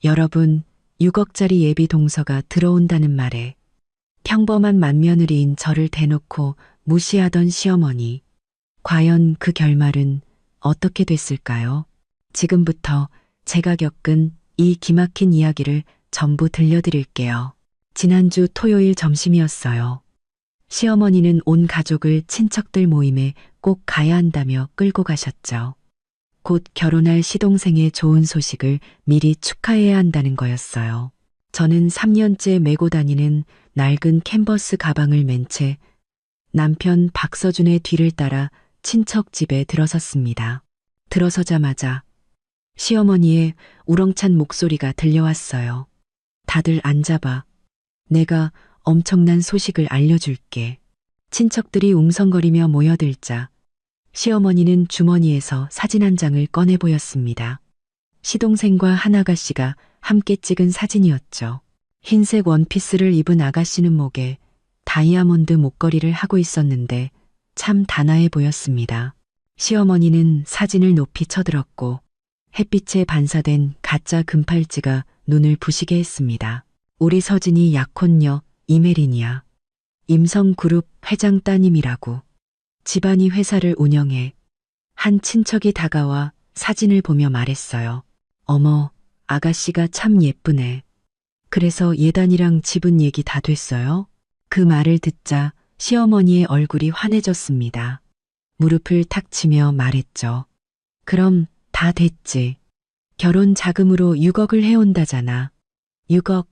여러분, 6억짜리 예비 동서가 들어온다는 말에 평범한 맏며느리인 저를 대놓고 무시하던 시어머니. 과연 그 결말은 어떻게 됐을까요? 지금부터 제가 겪은 이 기막힌 이야기를 전부 들려드릴게요. 지난주 토요일 점심이었어요. 시어머니는 온 가족을 친척들 모임에 꼭 가야 한다며 끌고 가셨죠. 곧 결혼할 시동생의 좋은 소식을 미리 축하해야 한다는 거였어요. 저는 3년째 메고 다니는 낡은 캔버스 가방을 맨 채 남편 박서준의 뒤를 따라 친척 집에 들어섰습니다. 들어서자마자 시어머니의 우렁찬 목소리가 들려왔어요. 다들 앉아봐. 내가 엄청난 소식을 알려줄게. 친척들이 웅성거리며 모여들자 시어머니는 주머니에서 사진 한 장을 꺼내 보였습니다. 시동생과 한 아가씨가 함께 찍은 사진이었죠. 흰색 원피스를 입은 아가씨는 목에 다이아몬드 목걸이를 하고 있었는데 참 단아해 보였습니다. 시어머니는 사진을 높이 쳐들었고 햇빛에 반사된 가짜 금팔찌가 눈을 부시게 했습니다. 우리 서진이 약혼녀 이메린이야. 임성그룹 회장 따님이라고. 집안이 회사를 운영해. 한 친척이 다가와 사진을 보며 말했어요. 어머, 아가씨가 참 예쁘네. 그래서 예단이랑 집은 얘기 다 됐어요? 그 말을 듣자 시어머니의 얼굴이 환해졌습니다. 무릎을 탁 치며 말했죠. 그럼 다 됐지. 결혼 자금으로 6억을 해온다잖아. 6억.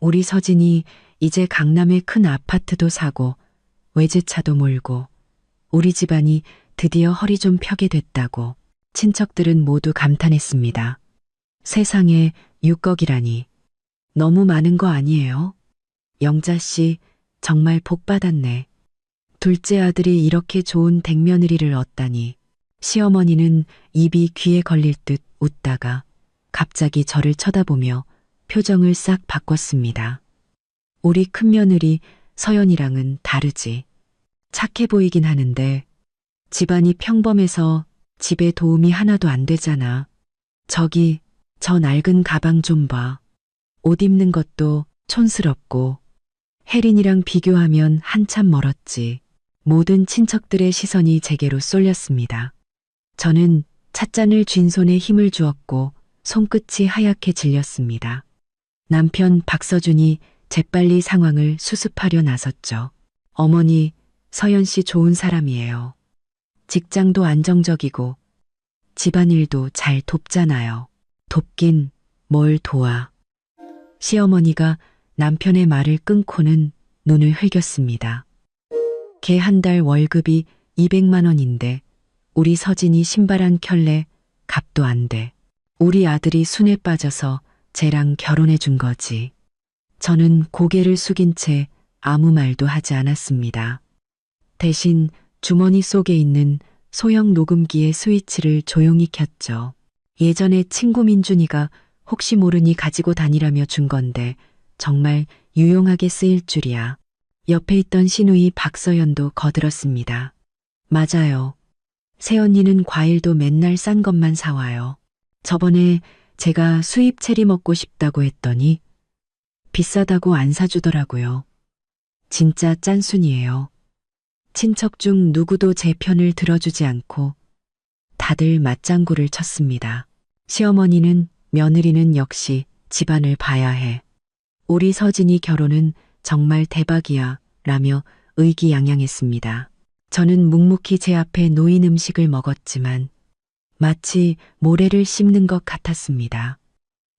우리 서진이 이제 강남에 큰 아파트도 사고 외제차도 몰고 우리 집안이 드디어 허리 좀 펴게 됐다고. 친척들은 모두 감탄했습니다. 세상에 6억이라니. 너무 많은 거 아니에요? 영자씨 정말 복 받았네. 둘째 아들이 이렇게 좋은 댁며느리를 얻다니. 시어머니는 입이 귀에 걸릴 듯 웃다가 갑자기 저를 쳐다보며 표정을 싹 바꿨습니다. 우리 큰며느리 서연이랑은 다르지. 착해 보이긴 하는데 집안이 평범해서 집에 도움이 하나도 안 되잖아. 저기 저 낡은 가방 좀 봐. 옷 입는 것도 촌스럽고 혜린이랑 비교하면 한참 멀었지. 모든 친척들의 시선이 제게로 쏠렸습니다. 저는 찻잔을 쥔 손에 힘을 주었고 손끝이 하얗게 질렸습니다. 남편 박서준이 재빨리 상황을 수습하려 나섰죠. 어머니, 서연 씨 좋은 사람이에요. 직장도 안정적이고 집안일도 잘 돕잖아요. 돕긴 뭘 도와. 시어머니가 남편의 말을 끊고는 눈을 흘겼습니다. 걔 한 달 월급이 200만 원인데 우리 서진이 신발 한 켤레 값도 안 돼. 우리 아들이 순에 빠져서 쟤랑 결혼해 준 거지. 저는 고개를 숙인 채 아무 말도 하지 않았습니다. 대신 주머니 속에 있는 소형 녹음기의 스위치를 조용히 켰죠. 예전에 친구 민준이가 혹시 모르니 가지고 다니라며 준 건데 정말 유용하게 쓰일 줄이야. 옆에 있던 시누이 박서연도 거들었습니다. 맞아요. 새언니는 과일도 맨날 싼 것만 사와요. 저번에 제가 수입 체리 먹고 싶다고 했더니 비싸다고 안 사주더라고요. 진짜 짠순이에요. 친척 중 누구도 제 편을 들어주지 않고 다들 맞장구를 쳤습니다. 시어머니는 며느리는 역시 집안을 봐야 해. 우리 서진이 결혼은 정말 대박이야 라며 의기양양했습니다. 저는 묵묵히 제 앞에 놓인 음식을 먹었지만 마치 모래를 씹는 것 같았습니다.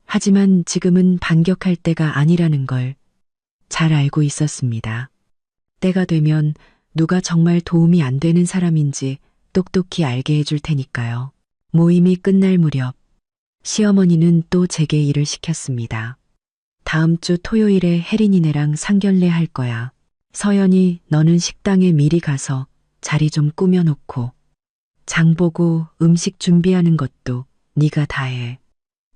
하지만 지금은 반격할 때가 아니라는 걸 잘 알고 있었습니다. 때가 되면 누가 정말 도움이 안 되는 사람인지 똑똑히 알게 해줄 테니까요. 모임이 끝날 무렵 시어머니는 또 제게 일을 시켰습니다. 다음 주 토요일에 혜린이네랑 상견례 할 거야. 서연이 너는 식당에 미리 가서 자리 좀 꾸며놓고 장 보고 음식 준비하는 것도 네가 다 해.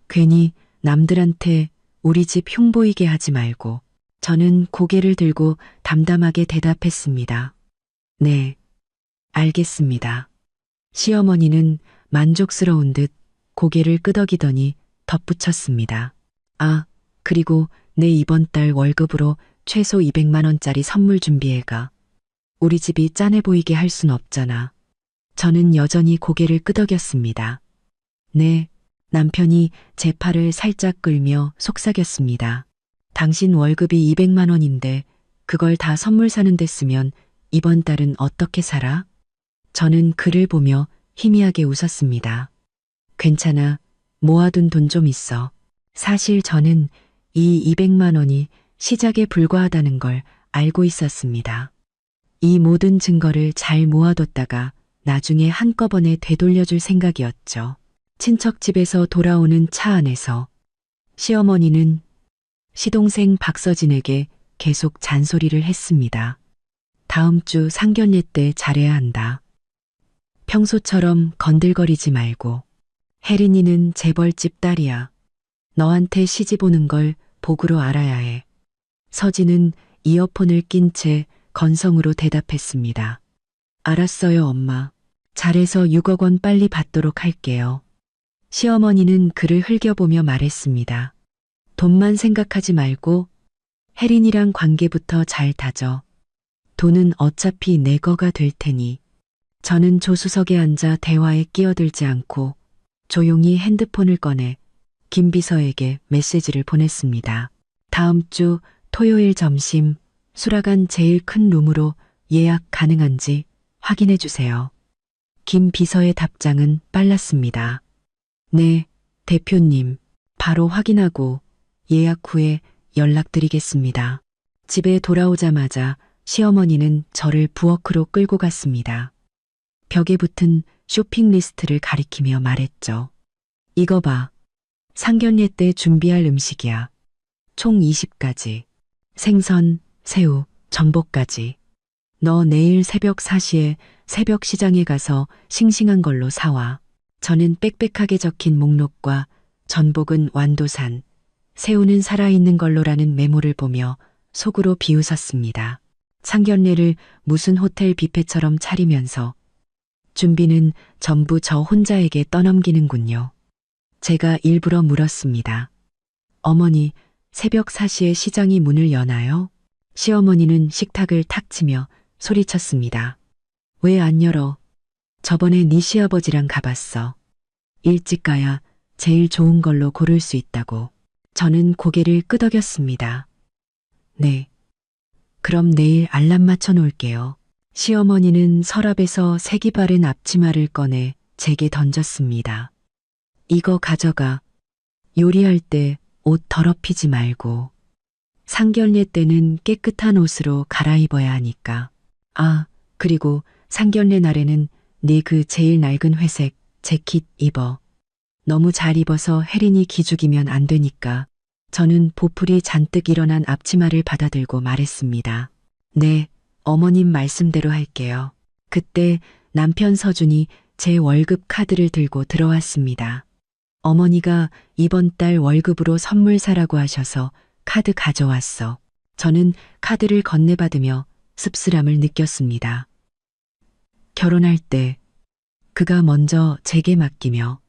괜히 남들한테 우리 집 흉보이게 하지 말고. 저는 고개를 들고 담담하게 대답했습니다. 네, 알겠습니다. 시어머니는 만족스러운 듯 고개를 끄덕이더니 덧붙였습니다. 아, 그리고 내 이번 달 월급으로 최소 200만 원짜리 선물 준비해가. 우리 집이 짠해 보이게 할 순 없잖아. 저는 여전히 고개를 끄덕였습니다. 네, 남편이 제 팔을 살짝 끌며 속삭였습니다. 당신 월급이 200만 원인데 그걸 다 선물 사는 데 쓰면 이번 달은 어떻게 살아? 저는 그를 보며 희미하게 웃었습니다. 괜찮아. 모아둔 돈 좀 있어. 사실 저는 이 200만 원이 시작에 불과하다는 걸 알고 있었습니다. 이 모든 증거를 잘 모아뒀다가 나중에 한꺼번에 되돌려줄 생각이었죠. 친척 집에서 돌아오는 차 안에서 시어머니는 시동생 박서진에게 계속 잔소리를 했습니다. 다음 주 상견례 때 잘해야 한다. 평소처럼 건들거리지 말고. 혜린이는 재벌집 딸이야. 너한테 시집 오는 걸 복으로 알아야 해. 서진은 이어폰을 낀 채 건성으로 대답했습니다. 알았어요, 엄마. 잘해서 6억 원 빨리 받도록 할게요. 시어머니는 그를 흘겨보며 말했습니다. 돈만 생각하지 말고 혜린이랑 관계부터 잘 다져. 돈은 어차피 내 거가 될 테니. 저는 조수석에 앉아 대화에 끼어들지 않고 조용히 핸드폰을 꺼내 김 비서에게 메시지를 보냈습니다. 다음 주 토요일 점심 수라간 제일 큰 룸으로 예약 가능한지 확인해 주세요. 김 비서의 답장은 빨랐습니다. 네, 대표님. 바로 확인하고 예약 후에 연락드리겠습니다. 집에 돌아오자마자 시어머니는 저를 부엌으로 끌고 갔습니다. 벽에 붙은 쇼핑 리스트를 가리키며 말했죠. 이거 봐. 상견례 때 준비할 음식이야. 총 20가지. 생선, 새우, 전복까지. 너 내일 새벽 4시에 새벽 시장에 가서 싱싱한 걸로 사와. 저는 빽빽하게 적힌 목록과 전복은 완도산, 새우는 살아있는 걸로라는 메모를 보며 속으로 비웃었습니다. 상견례를 무슨 호텔 뷔페처럼 차리면서 준비는 전부 저 혼자에게 떠넘기는군요. 제가 일부러 물었습니다. 어머니, 새벽 4시에 시장이 문을 여나요? 시어머니는 식탁을 탁 치며 소리쳤습니다. 왜 안 열어? 저번에 네 시아버지랑 가봤어. 일찍 가야 제일 좋은 걸로 고를 수 있다고. 저는 고개를 끄덕였습니다. 네. 그럼 내일 알람 맞춰 놓을게요. 시어머니는 서랍에서 색이 바른 앞치마를 꺼내 제게 던졌습니다. 이거 가져가. 요리할 때 옷 더럽히지 말고. 상견례 때는 깨끗한 옷으로 갈아입어야 하니까. 아, 그리고 상견례 날에는 네 그 제일 낡은 회색 재킷 입어. 너무 잘 입어서 혜린이 기죽이면 안 되니까. 저는 보풀이 잔뜩 일어난 앞치마를 받아들고 말했습니다. 네, 어머님 말씀대로 할게요. 그때 남편 서준이 제 월급 카드를 들고 들어왔습니다. 어머니가 이번 달 월급으로 선물 사라고 하셔서 카드 가져왔어. 저는 카드를 건네받으며 씁쓸함을 느꼈습니다. 결혼할 때 그가 먼저 제게 맡기며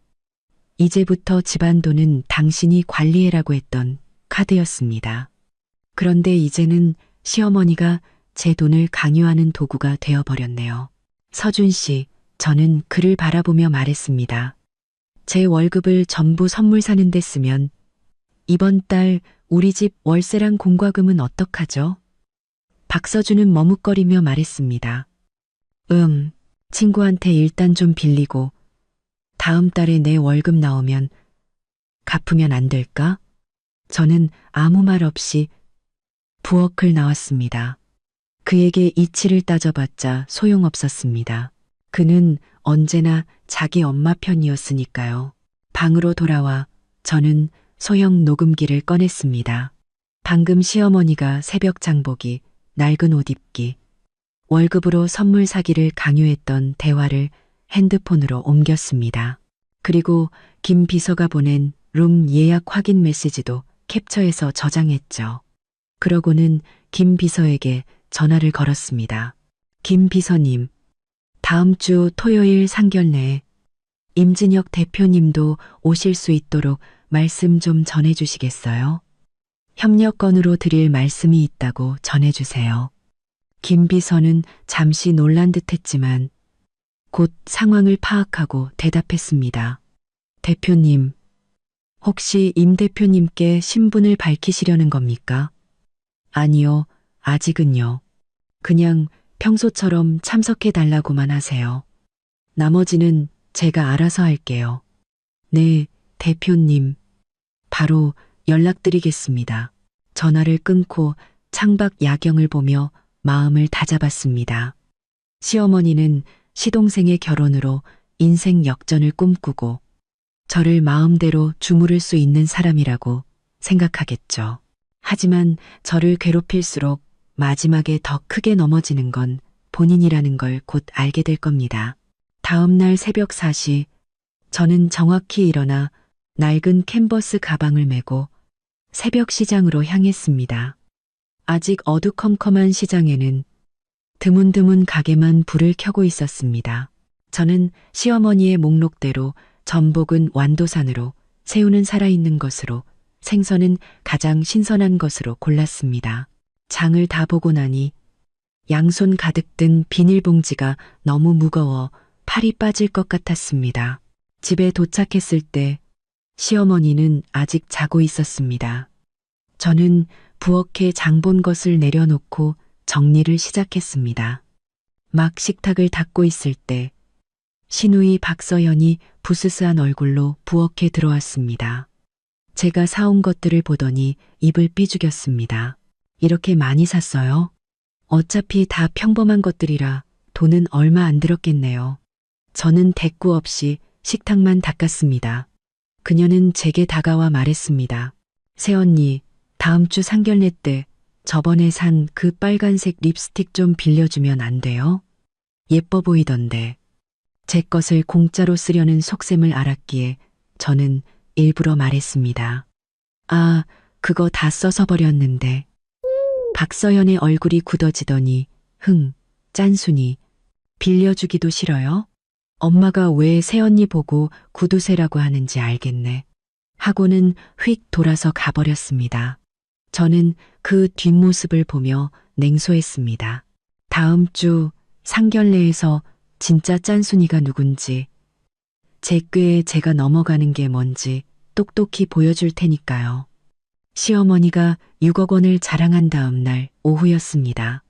이제부터 집안 돈은 당신이 관리해라고 했던 카드였습니다. 그런데 이제는 시어머니가 제 돈을 강요하는 도구가 되어버렸네요. 서준 씨, 저는 그를 바라보며 말했습니다. 제 월급을 전부 선물 사는 데 쓰면 이번 달 우리 집 월세랑 공과금은 어떡하죠? 박서준은 머뭇거리며 말했습니다. 친구한테 일단 좀 빌리고 다음 달에 내 월급 나오면 갚으면 안 될까? 저는 아무 말 없이 부엌을 나왔습니다. 그에게 이치를 따져봤자 소용없었습니다. 그는 언제나 자기 엄마 편이었으니까요. 방으로 돌아와 저는 소형 녹음기를 꺼냈습니다. 방금 시어머니가 새벽 장보기, 낡은 옷 입기, 월급으로 선물 사기를 강요했던 대화를 핸드폰으로 옮겼습니다. 그리고 김 비서가 보낸 룸 예약 확인 메시지도 캡처해서 저장했죠. 그러고는 김 비서에게 전화를 걸었습니다. 김 비서님, 다음 주 토요일 상견례에 임진혁 대표님도 오실 수 있도록 말씀 좀 전해주시겠어요? 협력건으로 드릴 말씀이 있다고 전해주세요. 김 비서는 잠시 놀란 듯 했지만 곧 상황을 파악하고 대답했습니다. 대표님, 혹시 임 대표님께 신분을 밝히시려는 겁니까? 아니요, 아직은요. 그냥 평소처럼 참석해 달라고만 하세요. 나머지는 제가 알아서 할게요. 네, 대표님. 바로 연락드리겠습니다. 전화를 끊고 창밖 야경을 보며 마음을 다잡았습니다. 시어머니는 시동생의 결혼으로 인생 역전을 꿈꾸고 저를 마음대로 주무를 수 있는 사람이라고 생각하겠죠. 하지만 저를 괴롭힐수록 마지막에 더 크게 넘어지는 건 본인이라는 걸 곧 알게 될 겁니다. 다음 날 새벽 4시, 저는 정확히 일어나 낡은 캔버스 가방을 메고 새벽 시장으로 향했습니다. 아직 어두컴컴한 시장에는 드문드문 가게만 불을 켜고 있었습니다. 저는 시어머니의 목록대로 전복은 완도산으로, 새우는 살아있는 것으로, 생선은 가장 신선한 것으로 골랐습니다. 장을 다 보고 나니 양손 가득 든 비닐봉지가 너무 무거워 팔이 빠질 것 같았습니다. 집에 도착했을 때 시어머니는 아직 자고 있었습니다. 저는 부엌에 장 본 것을 내려놓고 정리를 시작했습니다. 막 식탁을 닦고 있을 때 시누이 박서연이 부스스한 얼굴로 부엌에 들어왔습니다. 제가 사온 것들을 보더니 입을 삐죽였습니다. 이렇게 많이 샀어요? 어차피 다 평범한 것들이라 돈은 얼마 안 들었겠네요. 저는 대꾸 없이 식탁만 닦았습니다. 그녀는 제게 다가와 말했습니다. 새언니, 다음 주 상견례 때 저번에 산 그 빨간색 립스틱 좀 빌려주면 안 돼요? 예뻐 보이던데. 제 것을 공짜로 쓰려는 속셈을 알았기에 저는 일부러 말했습니다. 아, 그거 다 써서 버렸는데. 박서연의 얼굴이 굳어지더니 짠순이. 빌려주기도 싫어요? 엄마가 왜 새언니 보고 구두쇠라고 하는지 알겠네. 하고는 휙 돌아서 가버렸습니다. 저는 그 뒷모습을 보며 냉소했습니다. 다음 주 상견례에서 진짜 짠순이가 누군지, 제 꾀에 제가 넘어가는 게 뭔지 똑똑히 보여줄 테니까요. 시어머니가 6억 원을 자랑한 다음 날 오후였습니다.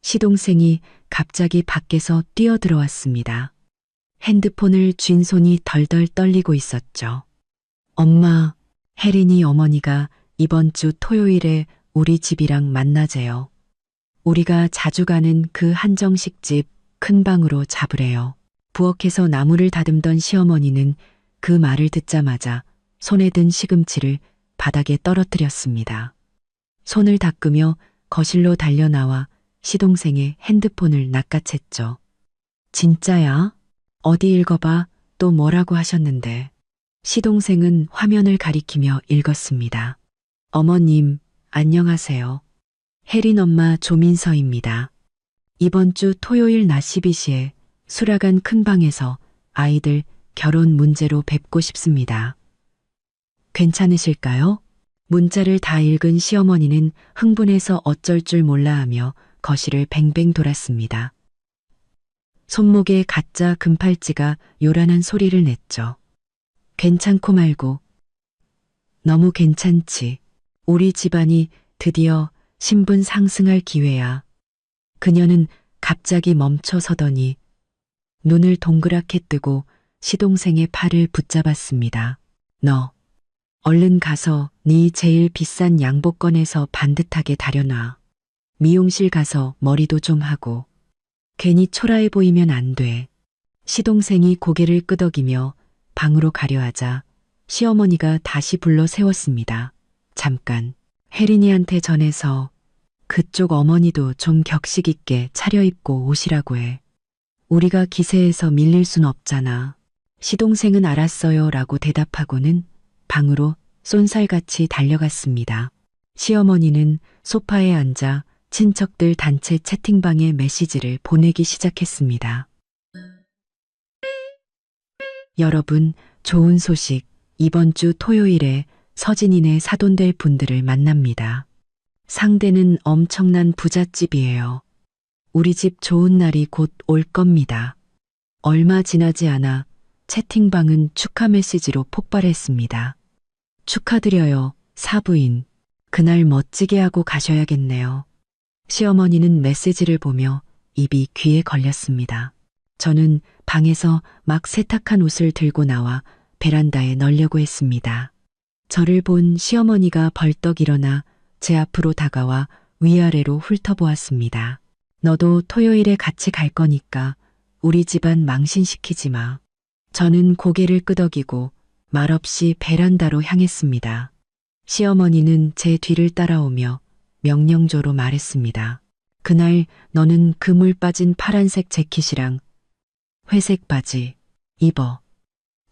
시동생이 갑자기 밖에서 뛰어들어왔습니다. 핸드폰을 쥔 손이 덜덜 떨리고 있었죠. 엄마, 혜린이 어머니가 이번 주 토요일에 우리 집이랑 만나재요. 우리가 자주 가는 그 한정식집 큰 방으로 잡으래요. 부엌에서 나무를 다듬던 시어머니는 그 말을 듣자마자 손에 든 시금치를 바닥에 떨어뜨렸습니다. 손을 닦으며 거실로 달려나와 시동생의 핸드폰을 낚아챘죠. 진짜야? 어디 읽어봐. 또 뭐라고 하셨는데. 시동생은 화면을 가리키며 읽었습니다. 어머님, 안녕하세요. 혜린 엄마 조민서입니다. 이번 주 토요일 낮 12시에 수라간 큰 방에서 아이들 결혼 문제로 뵙고 싶습니다. 괜찮으실까요? 문자를 다 읽은 시어머니는 흥분해서 어쩔 줄 몰라 하며 거실을 뱅뱅 돌았습니다. 손목에 가짜 금팔찌가 요란한 소리를 냈죠. 괜찮고 말고. 너무 괜찮지. 우리 집안이 드디어 신분 상승할 기회야. 그녀는 갑자기 멈춰 서더니 눈을 동그랗게 뜨고 시동생의 팔을 붙잡았습니다. 너, 얼른 가서 네 제일 비싼 양복 꺼내서 반듯하게 다려놔. 미용실 가서 머리도 좀 하고. 괜히 초라해 보이면 안 돼. 시동생이 고개를 끄덕이며 방으로 가려 하자 시어머니가 다시 불러 세웠습니다. 잠깐, 혜린이한테 전해서 그쪽 어머니도 좀 격식 있게 차려입고 오시라고 해. 우리가 기세에서 밀릴 순 없잖아. 시동생은 알았어요 라고 대답하고는 방으로 쏜살같이 달려갔습니다. 시어머니는 소파에 앉아 친척들 단체 채팅방에 메시지를 보내기 시작했습니다. 여러분, 좋은 소식, 이번 주 토요일에 서진이네 사돈될 분들을 만납니다. 상대는 엄청난 부잣집이에요. 우리 집 좋은 날이 곧 올 겁니다. 얼마 지나지 않아 채팅방은 축하 메시지로 폭발했습니다. 축하드려요, 사부인. 그날 멋지게 하고 가셔야겠네요. 시어머니는 메시지를 보며 입이 귀에 걸렸습니다. 저는 방에서 막 세탁한 옷을 들고 나와 베란다에 널려고 했습니다. 저를 본 시어머니가 벌떡 일어나 제 앞으로 다가와 위아래로 훑어보았습니다. 너도 토요일에 같이 갈 거니까 우리 집안 망신시키지 마. 저는 고개를 끄덕이고 말없이 베란다로 향했습니다. 시어머니는 제 뒤를 따라오며 명령조로 말했습니다. 그날 너는 그물 빠진 파란색 재킷이랑 회색 바지 입어.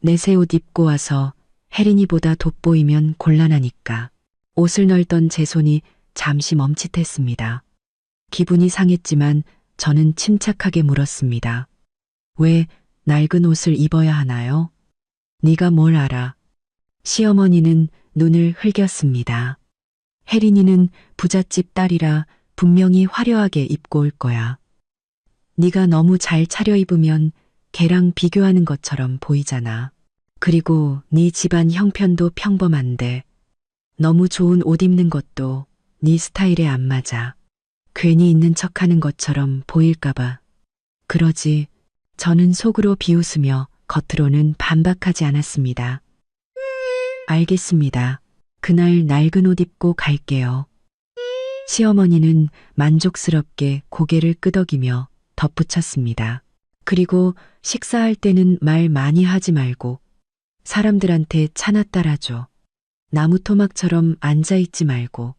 내 새 옷 입고 와서 혜린이보다 돋보이면 곤란하니까. 옷을 널던 제 손이 잠시 멈칫했습니다. 기분이 상했지만 저는 침착하게 물었습니다. 왜 낡은 옷을 입어야 하나요? 네가 뭘 알아? 시어머니는 눈을 흘겼습니다. 혜린이는 부잣집 딸이라 분명히 화려하게 입고 올 거야. 네가 너무 잘 차려입으면 걔랑 비교하는 것처럼 보이잖아. 그리고 네 집안 형편도 평범한데 너무 좋은 옷 입는 것도 네 스타일에 안 맞아. 괜히 있는 척하는 것처럼 보일까봐. 그러지. 저는 속으로 비웃으며 겉으로는 반박하지 않았습니다. 알겠습니다. 그날 낡은 옷 입고 갈게요. 시어머니는 만족스럽게 고개를 끄덕이며 덧붙였습니다. 그리고 식사할 때는 말 많이 하지 말고 사람들한테 차나 따라줘. 나무 토막처럼 앉아있지 말고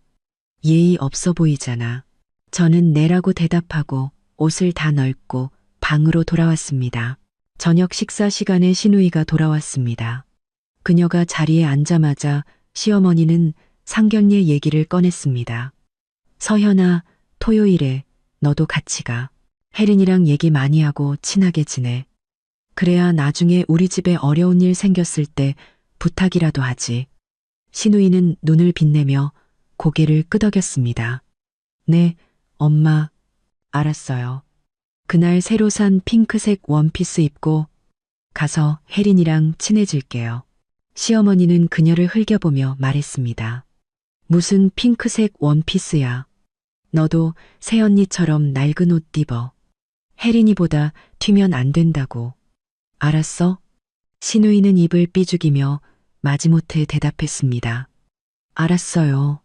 예의 없어 보이잖아. 저는 네라고 대답하고 옷을 다 널고 방으로 돌아왔습니다. 저녁 식사 시간에 시누이가 돌아왔습니다. 그녀가 자리에 앉자마자 시어머니는 상견례 얘기를 꺼냈습니다. 서현아, 토요일에 너도 같이 가. 혜린이랑 얘기 많이 하고 친하게 지내. 그래야 나중에 우리 집에 어려운 일 생겼을 때 부탁이라도 하지. 시누이는 눈을 빛내며 고개를 끄덕였습니다. 네, 엄마, 알았어요. 그날 새로 산 핑크색 원피스 입고 가서 혜린이랑 친해질게요. 시어머니는 그녀를 흘겨보며 말했습니다. 무슨 핑크색 원피스야. 너도 새언니처럼 낡은 옷 입어. 혜린이보다 튀면 안 된다고. 알았어? 시누이는 입을 삐죽이며 마지못해 대답했습니다. 알았어요.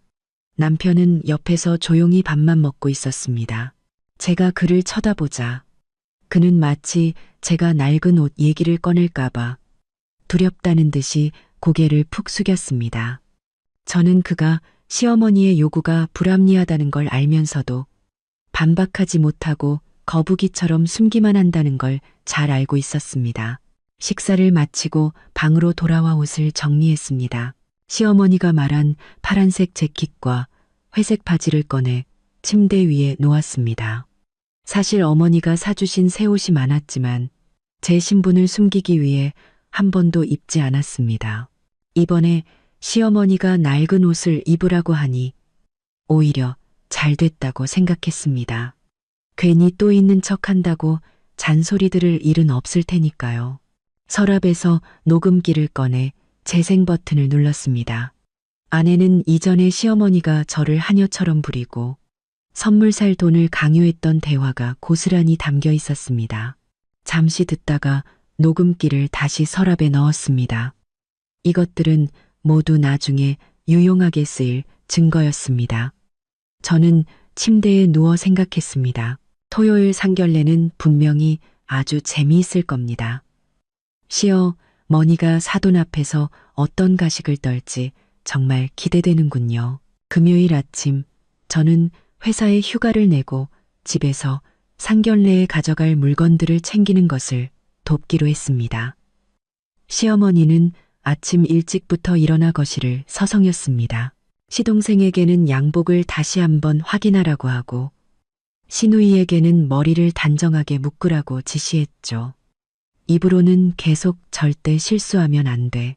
남편은 옆에서 조용히 밥만 먹고 있었습니다. 제가 그를 쳐다보자 그는 마치 제가 낡은 옷 얘기를 꺼낼까봐 두렵다는 듯이 고개를 푹 숙였습니다. 저는 그가 시어머니의 요구가 불합리하다는 걸 알면서도 반박하지 못하고 거북이처럼 숨기만 한다는 걸 잘 알고 있었습니다. 식사를 마치고 방으로 돌아와 옷을 정리했습니다. 시어머니가 말한 파란색 재킷과 회색 바지를 꺼내 침대 위에 놓았습니다. 사실 어머니가 사주신 새 옷이 많았지만 제 신분을 숨기기 위해 한 번도 입지 않았습니다. 이번에 시어머니가 낡은 옷을 입으라고 하니 오히려 잘 됐다고 생각했습니다. 괜히 또 있는 척 한다고 잔소리 들을 일은 없을 테니까요. 서랍에서 녹음기를 꺼내 재생 버튼을 눌렀습니다. 아내는 이전에 시어머니가 저를 하녀처럼 부리고 선물 살 돈을 강요했던 대화가 고스란히 담겨 있었습니다. 잠시 듣다가 녹음기를 다시 서랍에 넣었습니다. 이것들은 모두 나중에 유용하게 쓰일 증거였습니다. 저는 침대에 누워 생각했습니다. 토요일 상견례는 분명히 아주 재미있을 겁니다. 시어머니가 사돈 앞에서 어떤 가식을 떨지 정말 기대되는군요. 금요일 아침 저는 회사에 휴가를 내고 집에서 상견례에 가져갈 물건들을 챙기는 것을 돕기로 했습니다. 시어머니는 아침 일찍부터 일어나 거실을 서성였습니다. 시동생에게는 양복을 다시 한번 확인하라고 하고 시누이에게는 머리를 단정하게 묶으라고 지시했죠. 입으로는 계속 절대 실수하면 안 돼.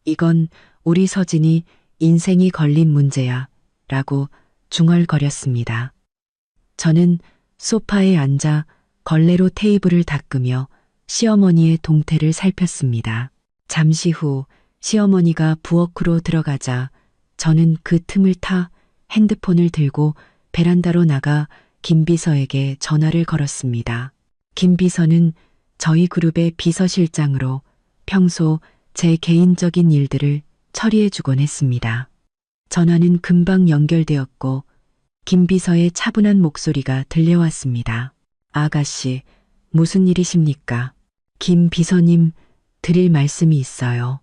이건 우리 서진이 인생이 걸린 문제야 라고 중얼거렸습니다. 저는 소파에 앉아 걸레로 테이블을 닦으며 시어머니의 동태를 살폈습니다. 잠시 후 시어머니가 부엌으로 들어가자 저는 그 틈을 타 핸드폰을 들고 베란다로 나가 김 비서에게 전화를 걸었습니다. 김 비서는 저희 그룹의 비서실장으로 평소 제 개인적인 일들을 처리해주곤 했습니다. 전화는 금방 연결되었고 김 비서의 차분한 목소리가 들려왔습니다. 아가씨, 무슨 일이십니까? 김 비서님, 드릴 말씀이 있어요.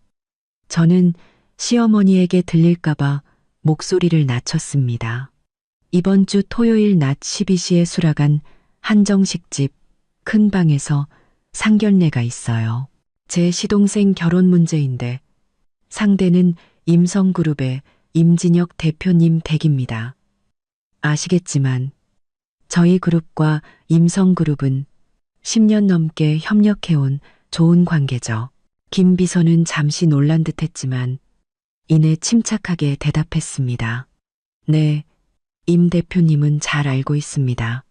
저는 시어머니에게 들릴까봐 목소리를 낮췄습니다. 이번 주 토요일 낮 12시에 수락한 한정식집 큰 방에서 상견례가 있어요. 제 시동생 결혼 문제인데 상대는 임성그룹의 임진혁 대표님 댁입니다. 아시겠지만 저희 그룹과 임성그룹은 10년 넘게 협력해온 좋은 관계죠. 김 비서는 잠시 놀란 듯 했지만 이내 침착하게 대답했습니다. 네, 임 대표님은 잘 알고 있습니다.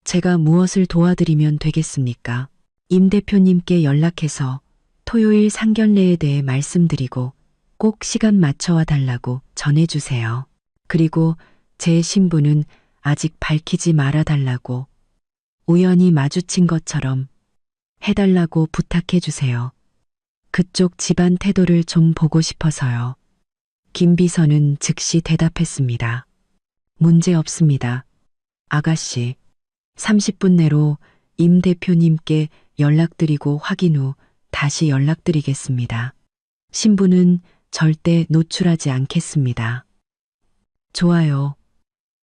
제가 무엇을 도와드리면 되겠습니까? 임 대표님께 연락해서 토요일 상견례에 대해 말씀드리고 꼭 시간 맞춰와 달라고 전해주세요. 그리고 제 신부는 아직 밝히지 말아 달라고 우연히 마주친 것처럼 해달라고 부탁해 주세요. 그쪽 집안 태도를 좀 보고 싶어서요. 김 비서는 즉시 대답했습니다. 문제 없습니다. 아가씨, 30분 내로 임 대표님께 연락드리고 확인 후 다시 연락드리겠습니다. 신부는 절대 노출하지 않겠습니다. 좋아요.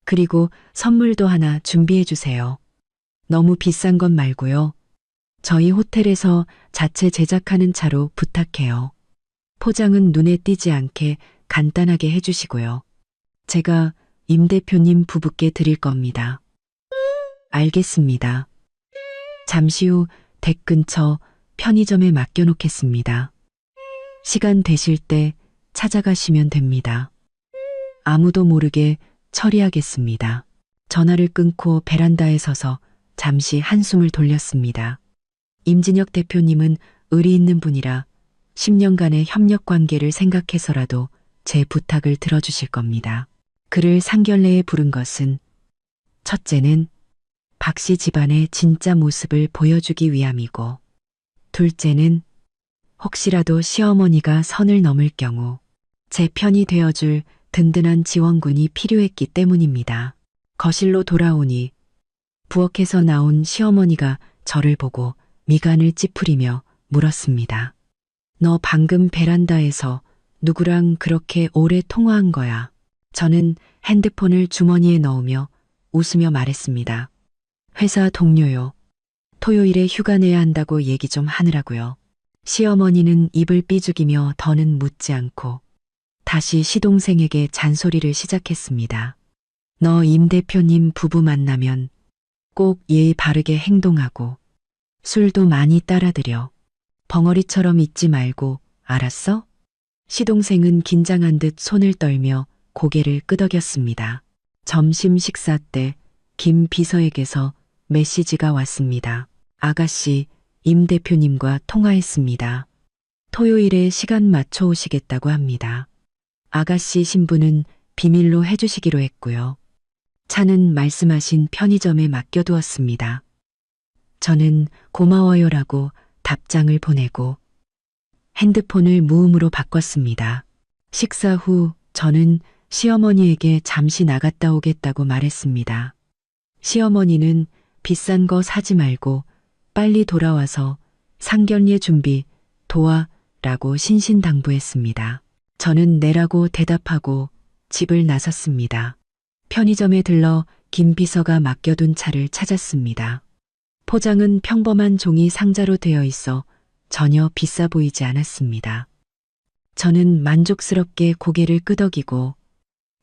그리고 선물도 하나 준비해 주세요. 너무 비싼 건 말고요. 저희 호텔에서 자체 제작하는 차로 부탁해요. 포장은 눈에 띄지 않게 간단하게 해주시고요. 제가 임 대표님 부부께 드릴 겁니다. 알겠습니다. 잠시 후 댁 근처 편의점에 맡겨놓겠습니다. 시간 되실 때 찾아가시면 됩니다. 아무도 모르게 처리하겠습니다. 전화를 끊고 베란다에 서서 잠시 한숨을 돌렸습니다. 임진혁 대표님은 의리 있는 분이라 10년간의 협력 관계를 생각해서라도 제 부탁을 들어주실 겁니다. 그를 상견례에 부른 것은 첫째는 박 씨 집안의 진짜 모습을 보여주기 위함이고 둘째는 혹시라도 시어머니가 선을 넘을 경우 제 편이 되어줄 든든한 지원군이 필요했기 때문입니다. 거실로 돌아오니 부엌에서 나온 시어머니가 저를 보고 미간을 찌푸리며 물었습니다. 너 방금 베란다에서 누구랑 그렇게 오래 통화한 거야? 저는 핸드폰을 주머니에 넣으며 웃으며 말했습니다. 회사 동료요. 토요일에 휴가 내야 한다고 얘기 좀 하느라고요. 시어머니는 입을 삐죽이며 더는 묻지 않고 다시 시동생에게 잔소리를 시작했습니다. 너 임 대표님 부부 만나면 꼭 예의 바르게 행동하고 술도 많이 따라드려. 벙어리처럼 있지 말고 알았어? 시동생은 긴장한 듯 손을 떨며 고개를 끄덕였습니다. 점심 식사 때 김 비서에게서 메시지가 왔습니다. 아가씨, 임 대표님과 통화했습니다. 토요일에 시간 맞춰 오시겠다고 합니다. 아가씨 신부는 비밀로 해주시기로 했고요. 차는 말씀하신 편의점에 맡겨두었습니다. 저는 고마워요라고 답장을 보내고 핸드폰을 무음으로 바꿨습니다. 식사 후 저는 시어머니에게 잠시 나갔다 오겠다고 말했습니다. 시어머니는 비싼 거 사지 말고 빨리 돌아와서 상견례 준비 도와라고 신신당부했습니다. 저는 내라고 대답하고 집을 나섰습니다. 편의점에 들러 김 비서가 맡겨둔 차를 찾았습니다. 포장은 평범한 종이 상자로 되어 있어 전혀 비싸 보이지 않았습니다. 저는 만족스럽게 고개를 끄덕이고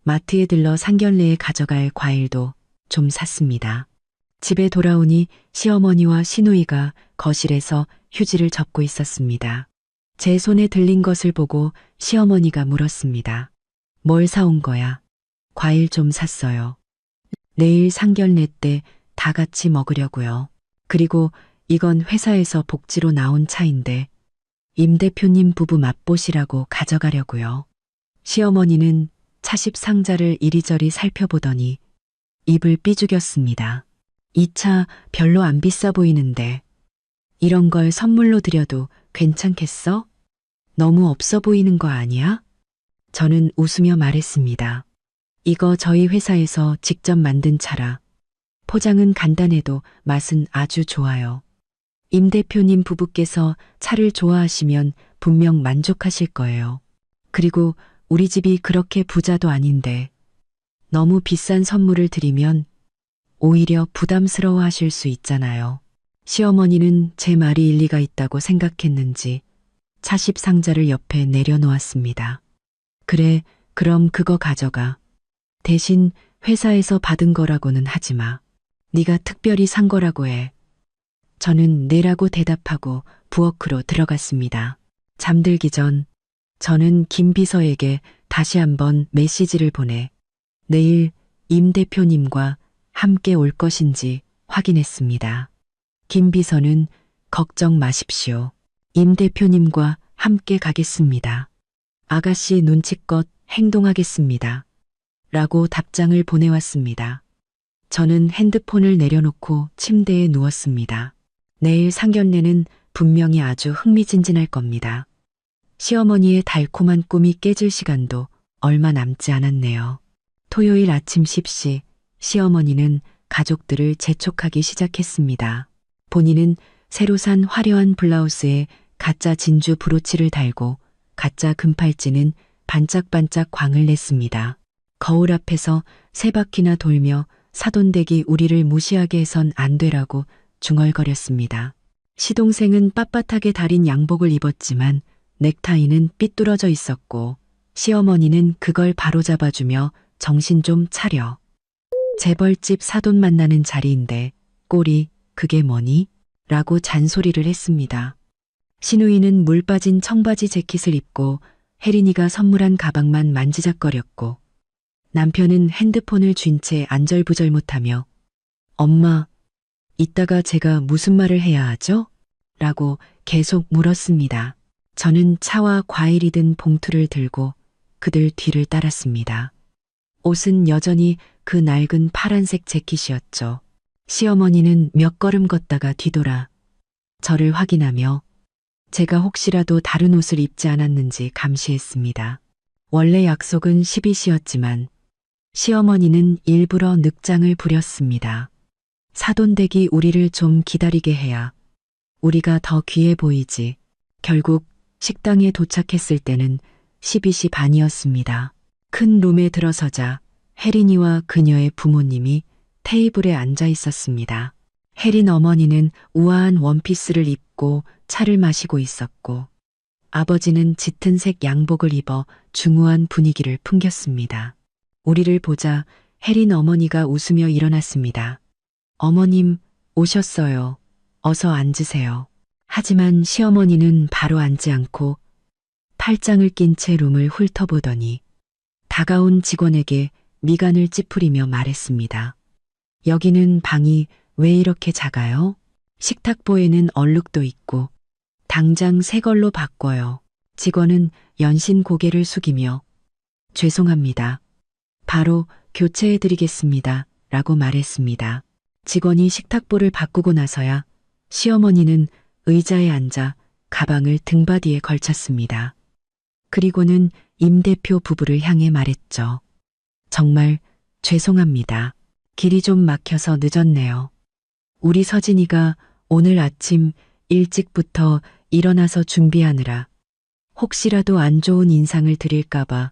마트에 들러 상견례에 가져갈 과일도 좀 샀습니다. 집에 돌아오니 시어머니와 시누이가 거실에서 휴지를 접고 있었습니다. 제 손에 들린 것을 보고 시어머니가 물었습니다. 뭘 사온 거야? 과일 좀 샀어요. 내일 상견례 때 다 같이 먹으려고요. 그리고 이건 회사에서 복지로 나온 차인데 임 대표님 부부 맛보시라고 가져가려고요. 시어머니는 차십 상자를 이리저리 살펴보더니 입을 삐죽였습니다. 이 차 별로 안 비싸 보이는데 이런 걸 선물로 드려도 괜찮겠어? 너무 없어 보이는 거 아니야? 저는 웃으며 말했습니다. 이거 저희 회사에서 직접 만든 차라. 포장은 간단해도 맛은 아주 좋아요. 임 대표님 부부께서 차를 좋아하시면 분명 만족하실 거예요. 그리고 우리 집이 그렇게 부자도 아닌데 너무 비싼 선물을 드리면 오히려 부담스러워 하실 수 있잖아요. 시어머니는 제 말이 일리가 있다고 생각했는지 차십 상자를 옆에 내려놓았습니다. 그래, 그럼 그거 가져가. 대신 회사에서 받은 거라고는 하지 마. 네가 특별히 산 거라고 해. 저는 네라고 대답하고 부엌으로 들어갔습니다. 잠들기 전 저는 김 비서에게 다시 한번 메시지를 보내 내일 임 대표님과 함께 올 것인지 확인했습니다. 김 비서는 걱정 마십시오. 임 대표님과 함께 가겠습니다. 아가씨 눈치껏 행동하겠습니다. 라고 답장을 보내왔습니다. 저는 핸드폰을 내려놓고 침대에 누웠습니다. 내일 상견례는 분명히 아주 흥미진진할 겁니다. 시어머니의 달콤한 꿈이 깨질 시간도 얼마 남지 않았네요. 토요일 아침 10시 시어머니는 가족들을 재촉하기 시작했습니다. 본인은 새로 산 화려한 블라우스에 가짜 진주 브로치를 달고 가짜 금팔찌는 반짝반짝 광을 냈습니다. 거울 앞에서 세 바퀴나 돌며 사돈댁이 우리를 무시하게 해선 안 되라고 중얼거렸습니다. 시동생은 빳빳하게 다린 양복을 입었지만 넥타이는 삐뚤어져 있었고 시어머니는 그걸 바로잡아주며 정신 좀 차려. 재벌집 사돈 만나는 자리인데 꼴이 그게 뭐니? 라고 잔소리를 했습니다. 신우이는 물 빠진 청바지 재킷을 입고 혜린이가 선물한 가방만 만지작거렸고 남편은 핸드폰을 쥔 채 안절부절 못하며 엄마, 이따가 제가 무슨 말을 해야 하죠? 라고 계속 물었습니다. 저는 차와 과일이 든 봉투를 들고 그들 뒤를 따랐습니다. 옷은 여전히 그 낡은 파란색 재킷이었죠. 시어머니는 몇 걸음 걷다가 뒤돌아 저를 확인하며 제가 혹시라도 다른 옷을 입지 않았는지 감시했습니다. 원래 약속은 12시였지만 시어머니는 일부러 늑장을 부렸습니다. 사돈댁이 우리를 좀 기다리게 해야 우리가 더 귀해 보이지. 결국 식당에 도착했을 때는 12시 반이었습니다. 큰 룸에 들어서자 혜린이와 그녀의 부모님이 테이블에 앉아 있었습니다. 혜린 어머니는 우아한 원피스를 입고 차를 마시고 있었고 아버지는 짙은 색 양복을 입어 중후한 분위기를 풍겼습니다. 우리를 보자 혜린 어머니가 웃으며 일어났습니다. 어머님, 오셨어요. 어서 앉으세요. 하지만 시어머니는 바로 앉지 않고 팔짱을 낀 채 룸을 훑어보더니 다가온 직원에게 미간을 찌푸리며 말했습니다. 여기는 방이 왜 이렇게 작아요? 식탁보에는 얼룩도 있고 당장 새 걸로 바꿔요. 직원은 연신 고개를 숙이며 죄송합니다. 바로 교체해드리겠습니다. 라고 말했습니다. 직원이 식탁보를 바꾸고 나서야 시어머니는 의자에 앉아 가방을 등받이에 걸쳤습니다. 그리고는 임 대표 부부를 향해 말했죠. 정말 죄송합니다. 길이 좀 막혀서 늦었네요. 우리 서진이가 오늘 아침 일찍부터 일어나서 준비하느라 혹시라도 안 좋은 인상을 드릴까봐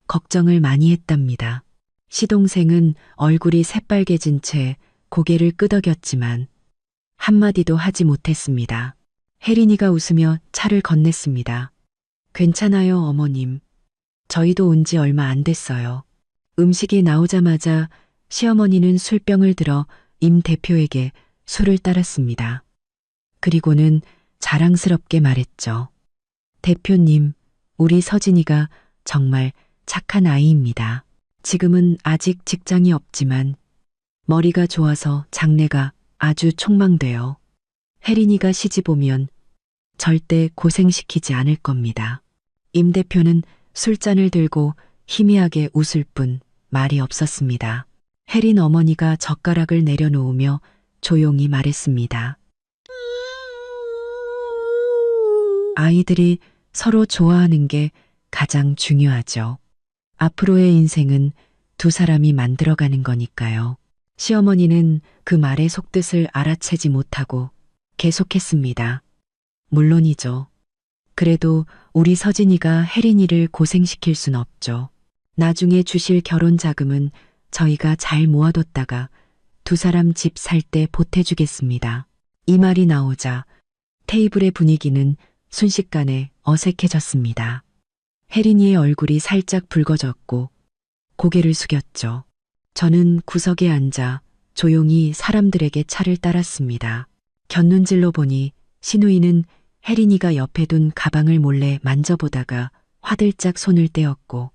걱정을 많이 했답니다. 시동생은 얼굴이 새빨개진 채 고개를 끄덕였지만 한마디도 하지 못했습니다. 혜린이가 웃으며 차를 건넸습니다. 괜찮아요, 어머님. 저희도 온 지 얼마 안 됐어요. 음식이 나오자마자 시어머니는 술병을 들어 임 대표에게 술을 따랐습니다. 그리고는 자랑스럽게 말했죠. 대표님, 우리 서진이가 정말 착한 아이입니다. 지금은 아직 직장이 없지만 머리가 좋아서 장래가 아주 촉망돼요. 혜린이가 시집 오면 절대 고생시키지 않을 겁니다. 임 대표는 술잔을 들고 희미하게 웃을 뿐 말이 없었습니다. 혜린 어머니가 젓가락을 내려놓으며 조용히 말했습니다. 아이들이 서로 좋아하는 게 가장 중요하죠. 앞으로의 인생은 두 사람이 만들어가는 거니까요. 시어머니는 그 말의 속뜻을 알아채지 못하고 계속했습니다. 물론이죠. 그래도 우리 서진이가 혜린이를 고생시킬 순 없죠. 나중에 주실 결혼 자금은 저희가 잘 모아뒀다가 두 사람 집 살 때 보태주겠습니다. 이 말이 나오자 테이블의 분위기는 순식간에 어색해졌습니다. 혜린이의 얼굴이 살짝 붉어졌고 고개를 숙였죠. 저는 구석에 앉아 조용히 사람들에게 차를 따랐습니다. 곁눈질로 보니 신우이는 혜린이가 옆에 둔 가방을 몰래 만져보다가 화들짝 손을 떼었고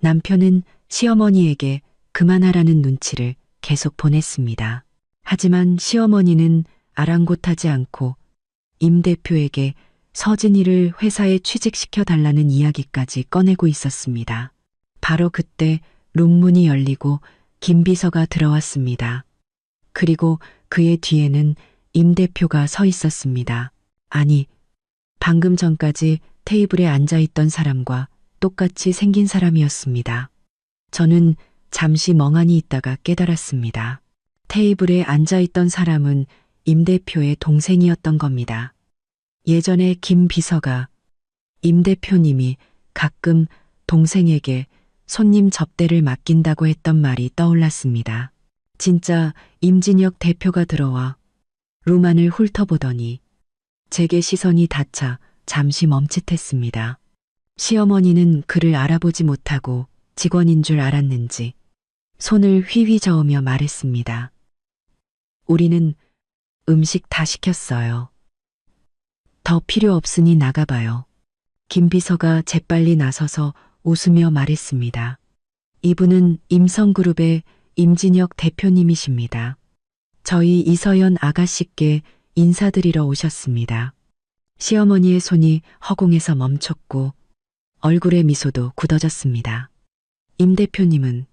남편은 시어머니에게 그만하라는 눈치를 계속 보냈습니다. 하지만 시어머니는 아랑곳하지 않고 임 대표에게 서진이를 회사에 취직시켜 달라는 이야기까지 꺼내고 있었습니다. 바로 그때 룸문이 열리고 김 비서가 들어왔습니다. 그리고 그의 뒤에는 임 대표가 서 있었습니다. 아니, 방금 전까지 테이블에 앉아있던 사람과 똑같이 생긴 사람이었습니다. 저는 잠시 멍하니 있다가 깨달았습니다. 테이블에 앉아있던 사람은 임 대표의 동생이었던 겁니다. 예전에 김 비서가 임 대표님이 가끔 동생에게 손님 접대를 맡긴다고 했던 말이 떠올랐습니다. 진짜 임진혁 대표가 들어와 룸 안을 훑어보더니 제게 시선이 닿자 잠시 멈칫했습니다. 시어머니는 그를 알아보지 못하고 직원인 줄 알았는지 손을 휘휘 저으며 말했습니다. 우리는 음식 다 시켰어요. 더 필요 없으니 나가봐요. 김 비서가 재빨리 나서서 웃으며 말했습니다. 이분은 임성그룹의 임진혁 대표님이십니다. 저희 이서연 아가씨께 인사드리러 오셨습니다. 시어머니의 손이 허공에서 멈췄고 얼굴의 미소도 굳어졌습니다. 임 대표님은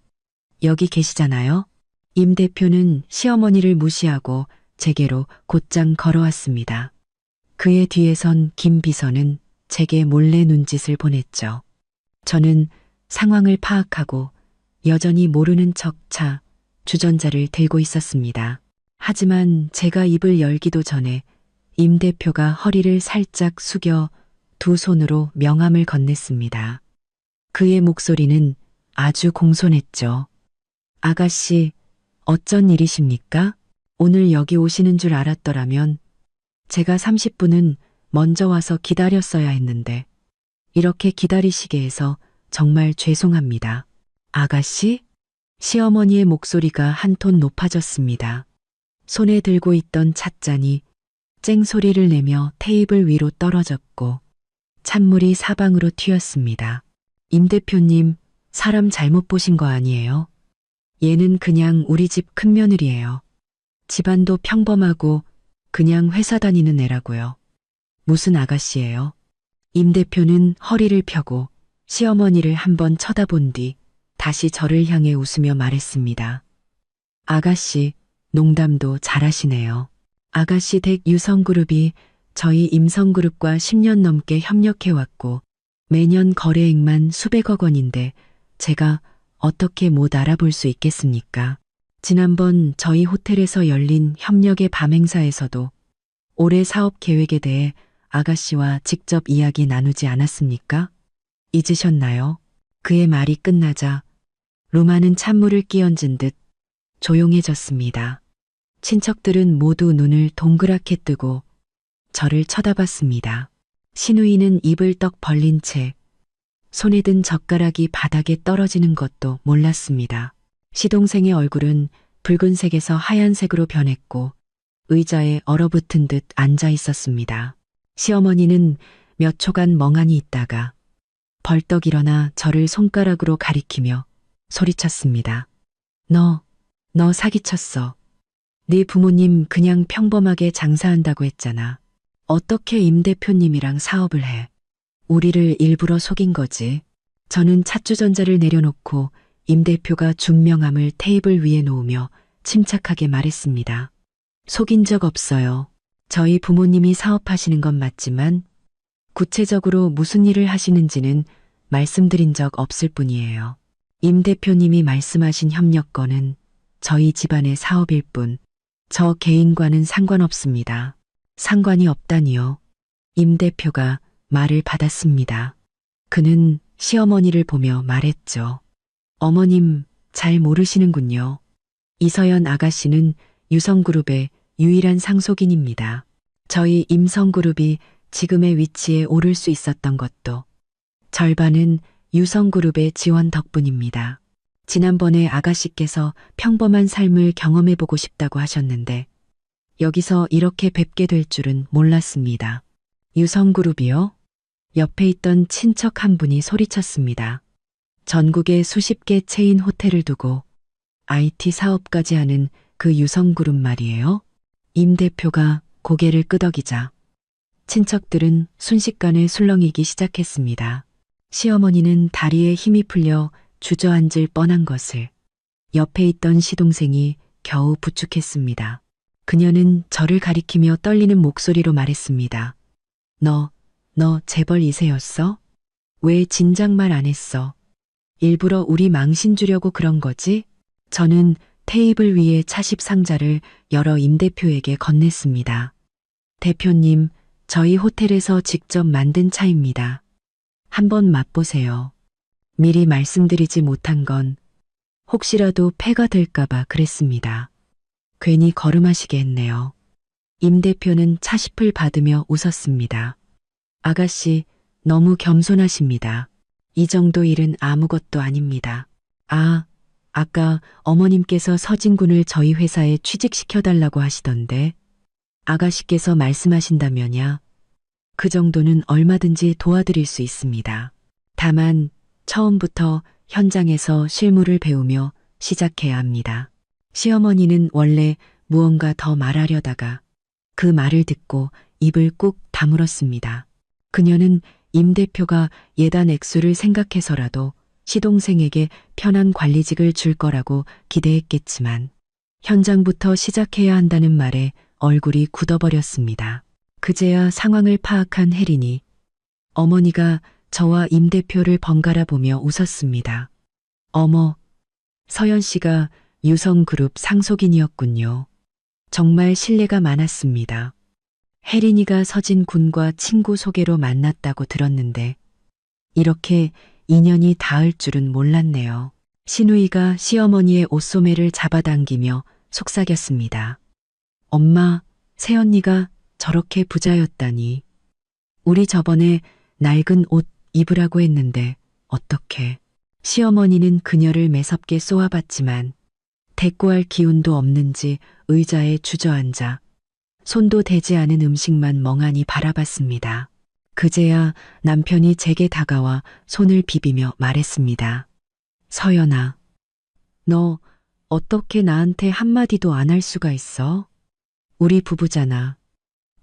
여기 계시잖아요? 임 대표는 시어머니를 무시하고 제게로 곧장 걸어왔습니다. 그의 뒤에 선 김 비서는 제게 몰래 눈짓을 보냈죠. 저는 상황을 파악하고 여전히 모르는 척 차 주전자를 들고 있었습니다. 하지만 제가 입을 열기도 전에 임 대표가 허리를 살짝 숙여 두 손으로 명함을 건넸습니다. 그의 목소리는 아주 공손했죠. 아가씨, 어쩐 일이십니까? 오늘 여기 오시는 줄 알았더라면 제가 30분은 먼저 와서 기다렸어야 했는데 이렇게 기다리시게 해서 정말 죄송합니다. 아가씨? 시어머니의 목소리가 한 톤 높아졌습니다. 손에 들고 있던 찻잔이 쨍소리를 내며 테이블 위로 떨어졌고 찬물이 사방으로 튀었습니다. 임 대표님, 사람 잘못 보신 거 아니에요? 얘는 그냥 우리 집 큰며느리예요. 집안도 평범하고 그냥 회사 다니는 애라고요. 무슨 아가씨예요? 임 대표는 허리를 펴고 시어머니를 한번 쳐다본 뒤 다시 저를 향해 웃으며 말했습니다. 아가씨, 농담도 잘하시네요. 아가씨 댁 유성그룹이 저희 임성그룹과 10년 넘게 협력해왔고 매년 거래액만 수백억 원인데 제가 어떻게 못 알아볼 수 있겠습니까? 지난번 저희 호텔에서 열린 협력의 밤 행사에서도 올해 사업 계획에 대해 아가씨와 직접 이야기 나누지 않았습니까? 잊으셨나요? 그의 말이 끝나자 룸안은 찬물을 끼얹은 듯 조용해졌습니다. 친척들은 모두 눈을 동그랗게 뜨고 저를 쳐다봤습니다. 신우이는 입을 떡 벌린 채 손에 든 젓가락이 바닥에 떨어지는 것도 몰랐습니다. 시동생의 얼굴은 붉은색에서 하얀색으로 변했고 의자에 얼어붙은 듯 앉아 있었습니다. 시어머니는 몇 초간 멍하니 있다가 벌떡 일어나 저를 손가락으로 가리키며 소리쳤습니다. 너 사기쳤어. 네 부모님 그냥 평범하게 장사한다고 했잖아. 어떻게 임 대표님이랑 사업을 해? 우리를 일부러 속인 거지. 저는 찻주전자를 내려놓고 임 대표가 준 명함을 테이블 위에 놓으며 침착하게 말했습니다. 속인 적 없어요. 저희 부모님이 사업하시는 건 맞지만 구체적으로 무슨 일을 하시는지는 말씀드린 적 없을 뿐이에요. 임 대표님이 말씀하신 협력건은 저희 집안의 사업일 뿐, 저 개인과는 상관없습니다. 상관이 없다니요. 임 대표가 말을 받았습니다. 그는 시어머니를 보며 말했죠. 어머님 잘 모르시는군요. 이서연 아가씨는 유성그룹의 유일한 상속인입니다. 저희 임성그룹이 지금의 위치에 오를 수 있었던 것도 절반은 유성그룹의 지원 덕분입니다. 지난번에 아가씨께서 평범한 삶을 경험해보고 싶다고 하셨는데 여기서 이렇게 뵙게 될 줄은 몰랐습니다. 유성그룹이요? 옆에 있던 친척 한 분이 소리쳤습니다. 전국에 수십 개 체인 호텔을 두고 IT 사업까지 하는 그 유성그룹 말이에요? 임 대표가 고개를 끄덕이자 친척들은 순식간에 술렁이기 시작했습니다. 시어머니는 다리에 힘이 풀려 주저앉을 뻔한 것을 옆에 있던 시동생이 겨우 부축했습니다. 그녀는 저를 가리키며 떨리는 목소리로 말했습니다. 너 재벌 2세였어? 왜 진작 말 안 했어? 일부러 우리 망신 주려고 그런 거지? 저는 테이블 위에 차십 상자를 열어 임 대표에게 건넸습니다. 대표님, 저희 호텔에서 직접 만든 차입니다. 한번 맛보세요. 미리 말씀드리지 못한 건 혹시라도 폐가 될까봐 그랬습니다. 괜히 거름하시게 했네요. 임 대표는 차십을 받으며 웃었습니다. 아가씨, 너무 겸손하십니다. 이 정도 일은 아무것도 아닙니다. 아까 어머님께서 서진군을 저희 회사에 취직시켜달라고 하시던데 아가씨께서 말씀하신다면야 그 정도는 얼마든지 도와드릴 수 있습니다. 다만 처음부터 현장에서 실무를 배우며 시작해야 합니다. 시어머니는 원래 무언가 더 말하려다가 그 말을 듣고 입을 꾹 다물었습니다. 그녀는 임 대표가 예단 액수를 생각해서라도 시동생에게 편한 관리직을 줄 거라고 기대했겠지만 현장부터 시작해야 한다는 말에 얼굴이 굳어버렸습니다. 그제야 상황을 파악한 혜린이 어머니가 저와 임 대표를 번갈아 보며 웃었습니다. 어머, 서연 씨가 유성그룹 상속인이었군요. 정말 신뢰가 많았습니다. 혜린이가 서진 군과 친구 소개로 만났다고 들었는데 이렇게 인연이 닿을 줄은 몰랐네요. 신우이가 시어머니의 옷소매를 잡아당기며 속삭였습니다. 엄마, 새언니가 저렇게 부자였다니. 우리 저번에 낡은 옷 입으라고 했는데 어떻게. 시어머니는 그녀를 매섭게 쏘아봤지만 대꾸할 기운도 없는지 의자에 주저앉아 손도 대지 않은 음식만 멍하니 바라봤습니다. 그제야 남편이 제게 다가와 손을 비비며 말했습니다. 서연아, 너 어떻게 나한테 한마디도 안 할 수가 있어? 우리 부부잖아.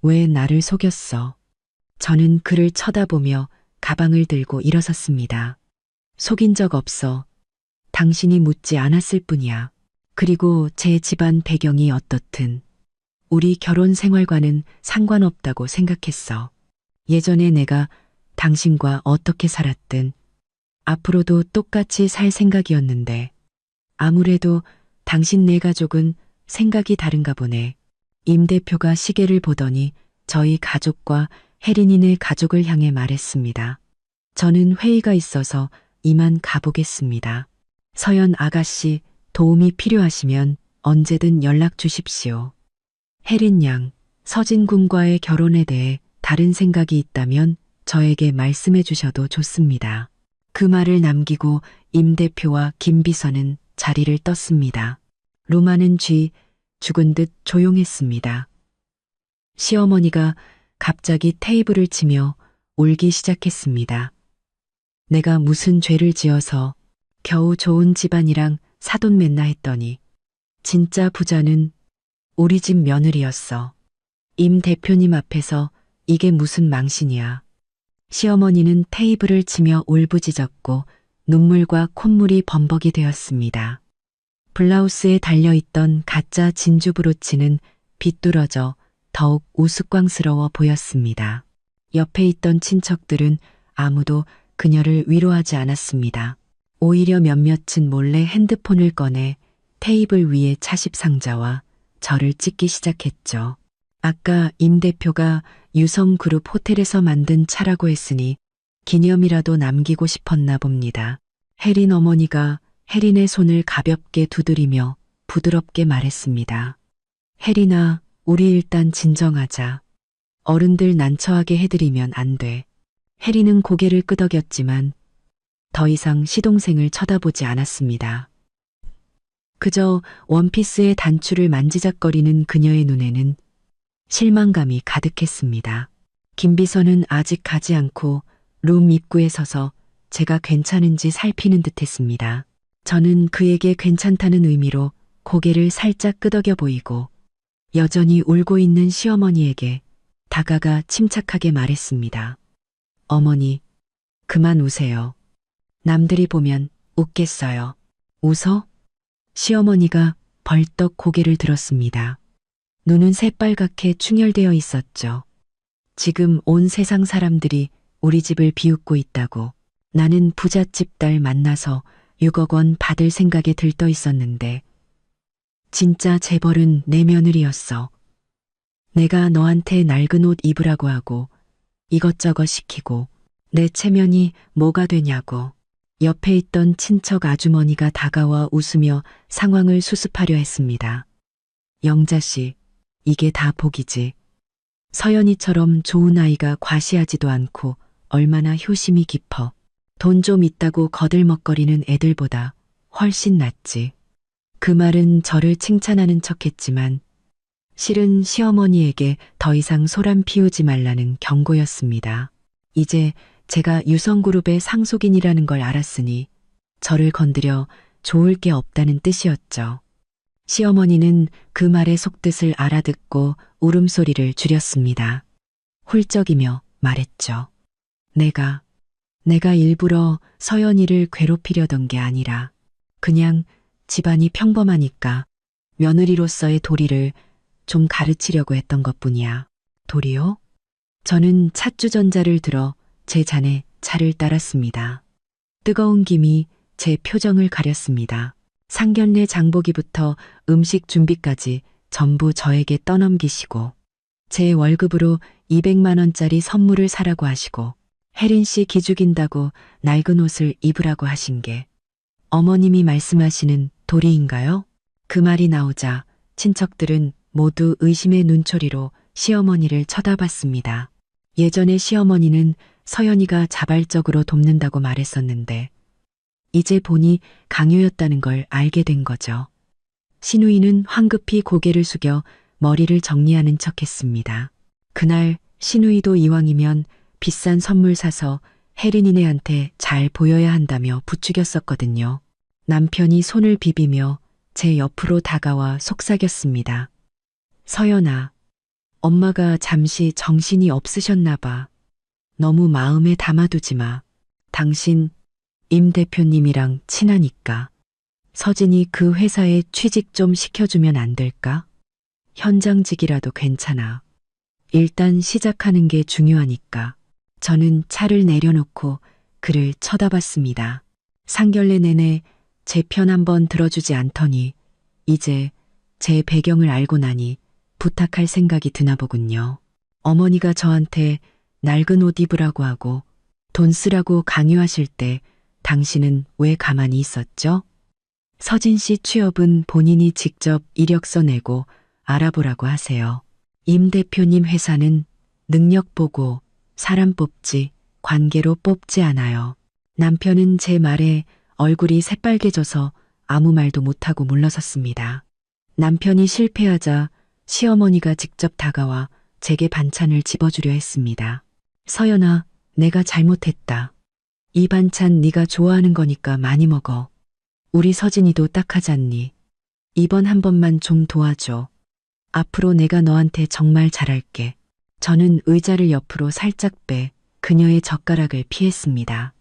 왜 나를 속였어? 저는 그를 쳐다보며 가방을 들고 일어섰습니다. 속인 적 없어. 당신이 묻지 않았을 뿐이야. 그리고 제 집안 배경이 어떻든 우리 결혼 생활과는 상관없다고 생각했어. 예전에 내가 당신과 어떻게 살았든 앞으로도 똑같이 살 생각이었는데 아무래도 당신 네 가족은 생각이 다른가 보네. 임 대표가 시계를 보더니 저희 가족과 혜린이네 가족을 향해 말했습니다. 저는 회의가 있어서 이만 가보겠습니다. 서연 아가씨 도움이 필요하시면 언제든 연락 주십시오. 혜린 양, 서진 군과의 결혼에 대해 다른 생각이 있다면 저에게 말씀해 주셔도 좋습니다. 그 말을 남기고 임 대표와 김 비서는 자리를 떴습니다. 루마는 죽은 듯 조용했습니다. 시어머니가 갑자기 테이블을 치며 울기 시작했습니다. 내가 무슨 죄를 지어서 겨우 좋은 집안이랑 사돈맨나 했더니 진짜 부자는 우리 집 며느리였어. 임 대표님 앞에서 이게 무슨 망신이야. 시어머니는 테이블을 치며 울부짖었고 눈물과 콧물이 범벅이 되었습니다. 블라우스에 달려있던 가짜 진주 브로치는 비뚤어져 더욱 우스꽝스러워 보였습니다. 옆에 있던 친척들은 아무도 그녀를 위로하지 않았습니다. 오히려 몇몇은 몰래 핸드폰을 꺼내 테이블 위에 차십 상자와 저를 찍기 시작했죠. 아까 임 대표가 유성그룹 호텔에서 만든 차라고 했으니 기념이라도 남기고 싶었나 봅니다. 혜린 어머니가 혜린의 손을 가볍게 두드리며 부드럽게 말했습니다. 혜린아, 우리 일단 진정하자. 어른들 난처하게 해드리면 안 돼. 혜린은 고개를 끄덕였지만 더 이상 시동생을 쳐다보지 않았습니다. 그저 원피스의 단추를 만지작거리는 그녀의 눈에는 실망감이 가득했습니다. 김비서는 아직 가지 않고 룸 입구에 서서 제가 괜찮은지 살피는 듯 했습니다. 저는 그에게 괜찮다는 의미로 고개를 살짝 끄덕여 보이고 여전히 울고 있는 시어머니에게 다가가 침착하게 말했습니다. 어머니, 그만 우세요. 남들이 보면 웃겠어요. 웃어? 시어머니가 벌떡 고개를 들었습니다. 눈은 새빨갛게 충혈되어 있었죠. 지금 온 세상 사람들이 우리 집을 비웃고 있다고. 나는 부잣집 딸 만나서 6억 원 받을 생각에 들떠 있었는데 진짜 재벌은 내 며느리였어. 내가 너한테 낡은 옷 입으라고 하고 이것저것 시키고 내 체면이 뭐가 되냐고. 옆에 있던 친척 아주머니가 다가와 웃으며 상황을 수습하려 했습니다. 영자 씨, 이게 다 복이지. 서연이처럼 좋은 아이가 과시하지도 않고 얼마나 효심이 깊어. 돈 좀 있다고 거들먹거리는 애들보다 훨씬 낫지. 그 말은 저를 칭찬하는 척했지만 실은 시어머니에게 더 이상 소란 피우지 말라는 경고였습니다. 이제 제가 유성그룹의 상속인이라는 걸 알았으니 저를 건드려 좋을 게 없다는 뜻이었죠. 시어머니는 그 말의 속뜻을 알아듣고 울음소리를 줄였습니다. 훌쩍이며 말했죠. 내가 일부러 서연이를 괴롭히려던 게 아니라 그냥 집안이 평범하니까 며느리로서의 도리를 좀 가르치려고 했던 것뿐이야. 도리요? 저는 찻주전자를 들어 제 잔에 차를 따랐습니다. 뜨거운 김이 제 표정을 가렸습니다. 상견례 장보기부터 음식 준비까지 전부 저에게 떠넘기시고 제 월급으로 200만 원짜리 선물을 사라고 하시고 혜린 씨 기죽인다고 낡은 옷을 입으라고 하신 게 어머님이 말씀하시는 도리인가요? 그 말이 나오자 친척들은 모두 의심의 눈초리로 시어머니를 쳐다봤습니다. 예전에 시어머니는 서연이가 자발적으로 돕는다고 말했었는데 이제 보니 강요였다는 걸 알게 된 거죠. 신우이는 황급히 고개를 숙여 머리를 정리하는 척했습니다. 그날 신우이도 이왕이면 비싼 선물 사서 혜린이네한테 잘 보여야 한다며 부추겼었거든요. 남편이 손을 비비며 제 옆으로 다가와 속삭였습니다. 서연아, 엄마가 잠시 정신이 없으셨나 봐. 너무 마음에 담아두지 마. 당신 임 대표님이랑 친하니까. 서진이 그 회사에 취직 좀 시켜주면 안 될까? 현장직이라도 괜찮아. 일단 시작하는 게 중요하니까. 저는 차를 내려놓고 그를 쳐다봤습니다. 상견례 내내 제 편 한번 들어주지 않더니 이제 제 배경을 알고 나니 부탁할 생각이 드나 보군요. 어머니가 저한테 낡은 옷 입으라고 하고 돈 쓰라고 강요하실 때 당신은 왜 가만히 있었죠? 서진 씨 취업은 본인이 직접 이력서 내고 알아보라고 하세요. 임 대표님 회사는 능력 보고 사람 뽑지 관계로 뽑지 않아요. 남편은 제 말에 얼굴이 새빨개져서 아무 말도 못하고 물러섰습니다. 남편이 실패하자 시어머니가 직접 다가와 제게 반찬을 집어주려 했습니다. 서연아, 내가 잘못했다. 이 반찬 네가 좋아하는 거니까 많이 먹어. 우리 서진이도 딱하잖니. 이번 한 번만 좀 도와줘. 앞으로 내가 너한테 정말 잘할게. 저는 의자를 옆으로 살짝 빼 그녀의 젓가락을 피했습니다.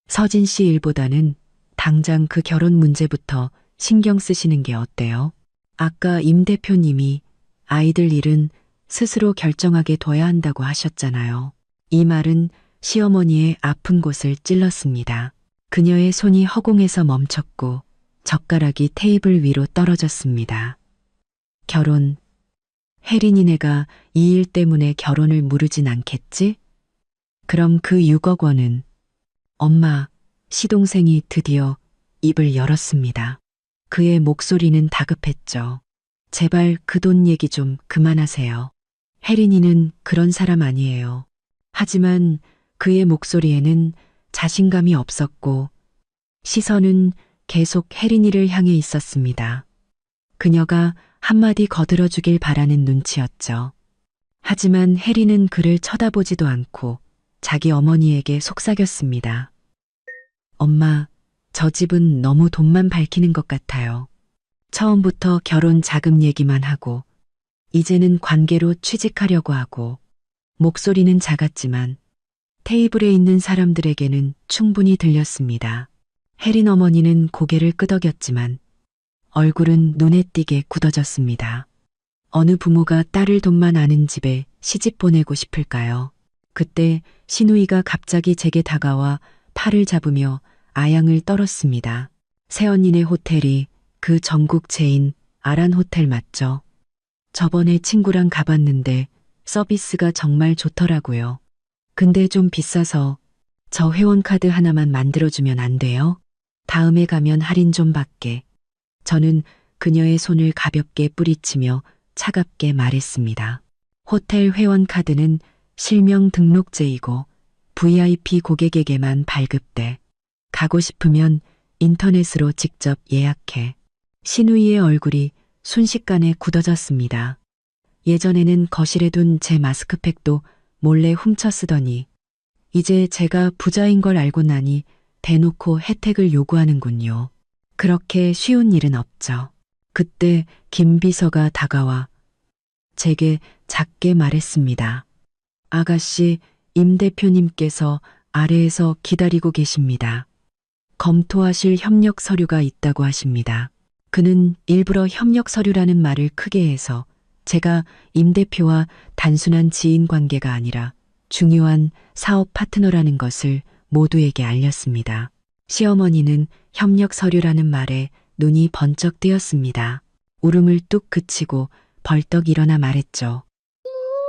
서진 씨 일보다는 당장 그 결혼 문제부터 신경 쓰시는 게 어때요? 아까 임 대표님이 아이들 일은 스스로 결정하게 둬야 한다고 하셨잖아요. 이 말은 시어머니의 아픈 곳을 찔렀습니다. 그녀의 손이 허공에서 멈췄고 젓가락이 테이블 위로 떨어졌습니다. 결혼. 혜린이네가 이 일 때문에 결혼을 무르진 않겠지? 그럼 그 6억 원은? 엄마, 시동생이 드디어 입을 열었습니다. 그의 목소리는 다급했죠. 제발 그 돈 얘기 좀 그만하세요. 혜린이는 그런 사람 아니에요. 하지만 그의 목소리에는 자신감이 없었고 시선은 계속 혜린이를 향해 있었습니다. 그녀가 한마디 거들어주길 바라는 눈치였죠. 하지만 혜린은 그를 쳐다보지도 않고 자기 어머니에게 속삭였습니다. 엄마, 저 집은 너무 돈만 밝히는 것 같아요. 처음부터 결혼 자금 얘기만 하고 이제는 관계로 취직하려고 하고 목소리는 작았지만 테이블에 있는 사람들에게는 충분히 들렸습니다. 혜린 어머니는 고개를 끄덕였지만 얼굴은 눈에 띄게 굳어졌습니다. 어느 부모가 딸을 돈만 아는 집에 시집 보내고 싶을까요? 그때 신우이가 갑자기 제게 다가와 팔을 잡으며 아양을 떨었습니다. 새언니네 호텔이 그 전국 체인 아란 호텔 맞죠? 저번에 친구랑 가봤는데 서비스가 정말 좋더라고요. 근데 좀 비싸서 저 회원카드 하나만 만들어주면 안 돼요? 다음에 가면 할인 좀 받게. 저는 그녀의 손을 가볍게 뿌리치며 차갑게 말했습니다. 호텔 회원카드는 실명 등록제이고 VIP 고객에게만 발급돼. 가고 싶으면 인터넷으로 직접 예약해. 신우이의 얼굴이 순식간에 굳어졌습니다. 예전에는 거실에 둔 제 마스크팩도 몰래 훔쳐 쓰더니 이제 제가 부자인 걸 알고 나니 대놓고 혜택을 요구하는군요. 그렇게 쉬운 일은 없죠. 그때 김 비서가 다가와 제게 작게 말했습니다. 아가씨, 임 대표님께서 아래에서 기다리고 계십니다. 검토하실 협력 서류가 있다고 하십니다. 그는 일부러 협력 서류라는 말을 크게 해서 제가 임 대표와 단순한 지인 관계가 아니라 중요한 사업 파트너라는 것을 모두에게 알렸습니다. 시어머니는 협력 서류라는 말에 눈이 번쩍 뜨였습니다. 울음을 뚝 그치고 벌떡 일어나 말했죠.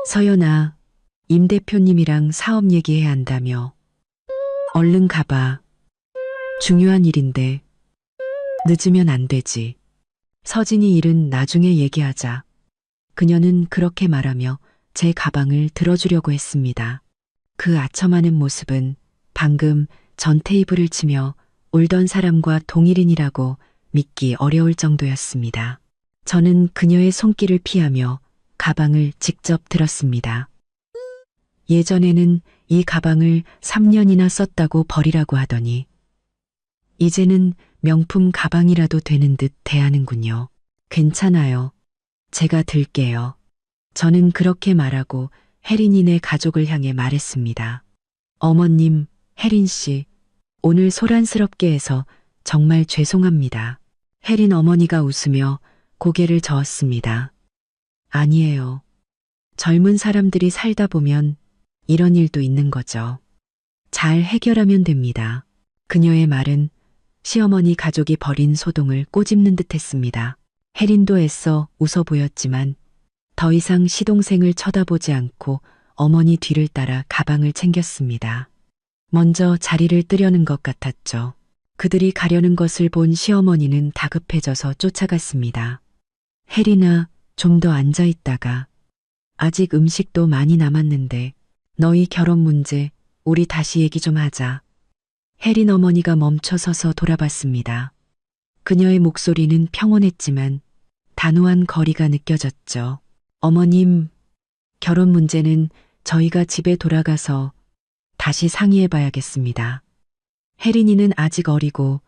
서연아, 임 대표님이랑 사업 얘기해야 한다며. 얼른 가봐. 중요한 일인데 늦으면 안 되지. 서진이 일은 나중에 얘기하자. 그녀는 그렇게 말하며 제 가방을 들어주려고 했습니다. 그 아첨하는 모습은 방금 전 테이블을 치며 울던 사람과 동일인이라고 믿기 어려울 정도였습니다. 저는 그녀의 손길을 피하며 가방을 직접 들었습니다. 예전에는 이 가방을 3년이나 썼다고 버리라고 하더니 이제는 명품 가방이라도 되는 듯 대하는군요. 괜찮아요. 제가 들게요. 저는 그렇게 말하고 혜린이네 가족을 향해 말했습니다. 어머님, 혜린 씨, 오늘 소란스럽게 해서 정말 죄송합니다. 혜린 어머니가 웃으며 고개를 저었습니다. 아니에요. 젊은 사람들이 살다 보면 이런 일도 있는 거죠. 잘 해결하면 됩니다. 그녀의 말은 시어머니 가족이 벌인 소동을 꼬집는 듯 했습니다. 혜린도 애써 웃어 보였지만 더 이상 시동생을 쳐다보지 않고 어머니 뒤를 따라 가방을 챙겼습니다. 먼저 자리를 뜨려는 것 같았죠. 그들이 가려는 것을 본 시어머니는 다급해져서 쫓아갔습니다. 혜린아, 좀 더 앉아 있다가. 아직 음식도 많이 남았는데 너희 결혼 문제 우리 다시 얘기 좀 하자. 혜린 어머니가 멈춰서서 돌아봤습니다. 그녀의 목소리는 평온했지만 단호한 거리가 느껴졌죠. 어머님, 결혼 문제는 저희가 집에 돌아가서 다시 상의해 봐야겠습니다. 혜린이는 아직 어리고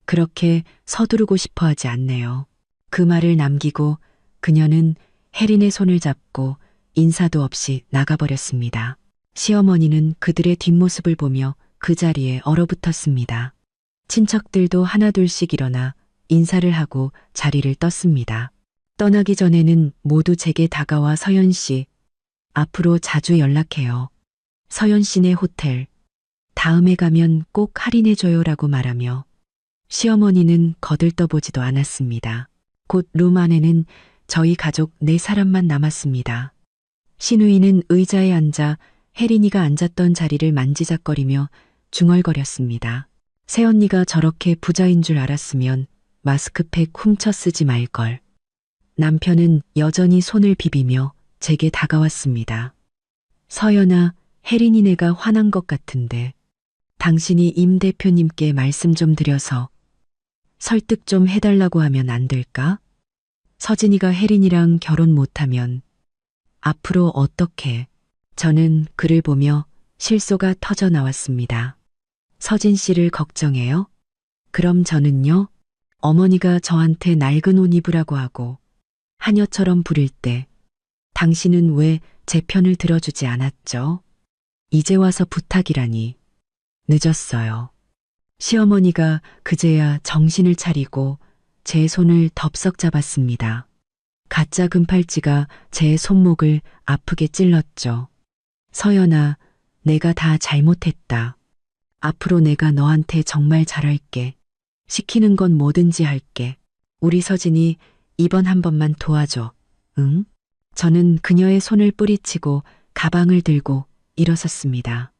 그렇게 서두르고 싶어 하지 않네요. 그 말을 남기고 그녀는 혜린의 손을 잡고 인사도 없이 나가버렸습니다. 시어머니는 그들의 뒷모습을 보며 그 자리에 얼어붙었습니다. 친척들도 하나둘씩 일어나 인사를 하고 자리를 떴습니다. 떠나기 전에는 모두 제게 다가와 서연 씨, 앞으로 자주 연락해요. 서연 씨네 호텔, 다음에 가면 꼭 할인해줘요라고 말하며 시어머니는 거들떠보지도 않았습니다. 곧 룸 안에는 저희 가족 4사람만 남았습니다. 신우이는 의자에 앉아 혜린이가 앉았던 자리를 만지작거리며 중얼거렸습니다. 새언니가 저렇게 부자인 줄 알았으면 마스크팩 훔쳐 쓰지 말걸. 남편은 여전히 손을 비비며 제게 다가왔습니다. 서연아, 혜린이네가 화난 것 같은데 당신이 임 대표님께 말씀 좀 드려서 설득 좀 해달라고 하면 안 될까? 서진이가 혜린이랑 결혼 못하면 앞으로 어떻게? 저는 그를 보며 실소가 터져 나왔습니다. 서진 씨를 걱정해요? 그럼 저는요? 어머니가 저한테 낡은 옷 입으라고 하고 하녀처럼 부릴 때 당신은 왜 제 편을 들어주지 않았죠? 이제 와서 부탁이라니. 늦었어요. 시어머니가 그제야 정신을 차리고 제 손을 덥석 잡았습니다. 가짜 금팔찌가 제 손목을 아프게 찔렀죠. 서연아, 내가 다 잘못했다. 앞으로 내가 너한테 정말 잘할게. 시키는 건 뭐든지 할게. 우리 서진이 이번 한 번만 도와줘. 응? 저는 그녀의 손을 뿌리치고 가방을 들고 일어섰습니다.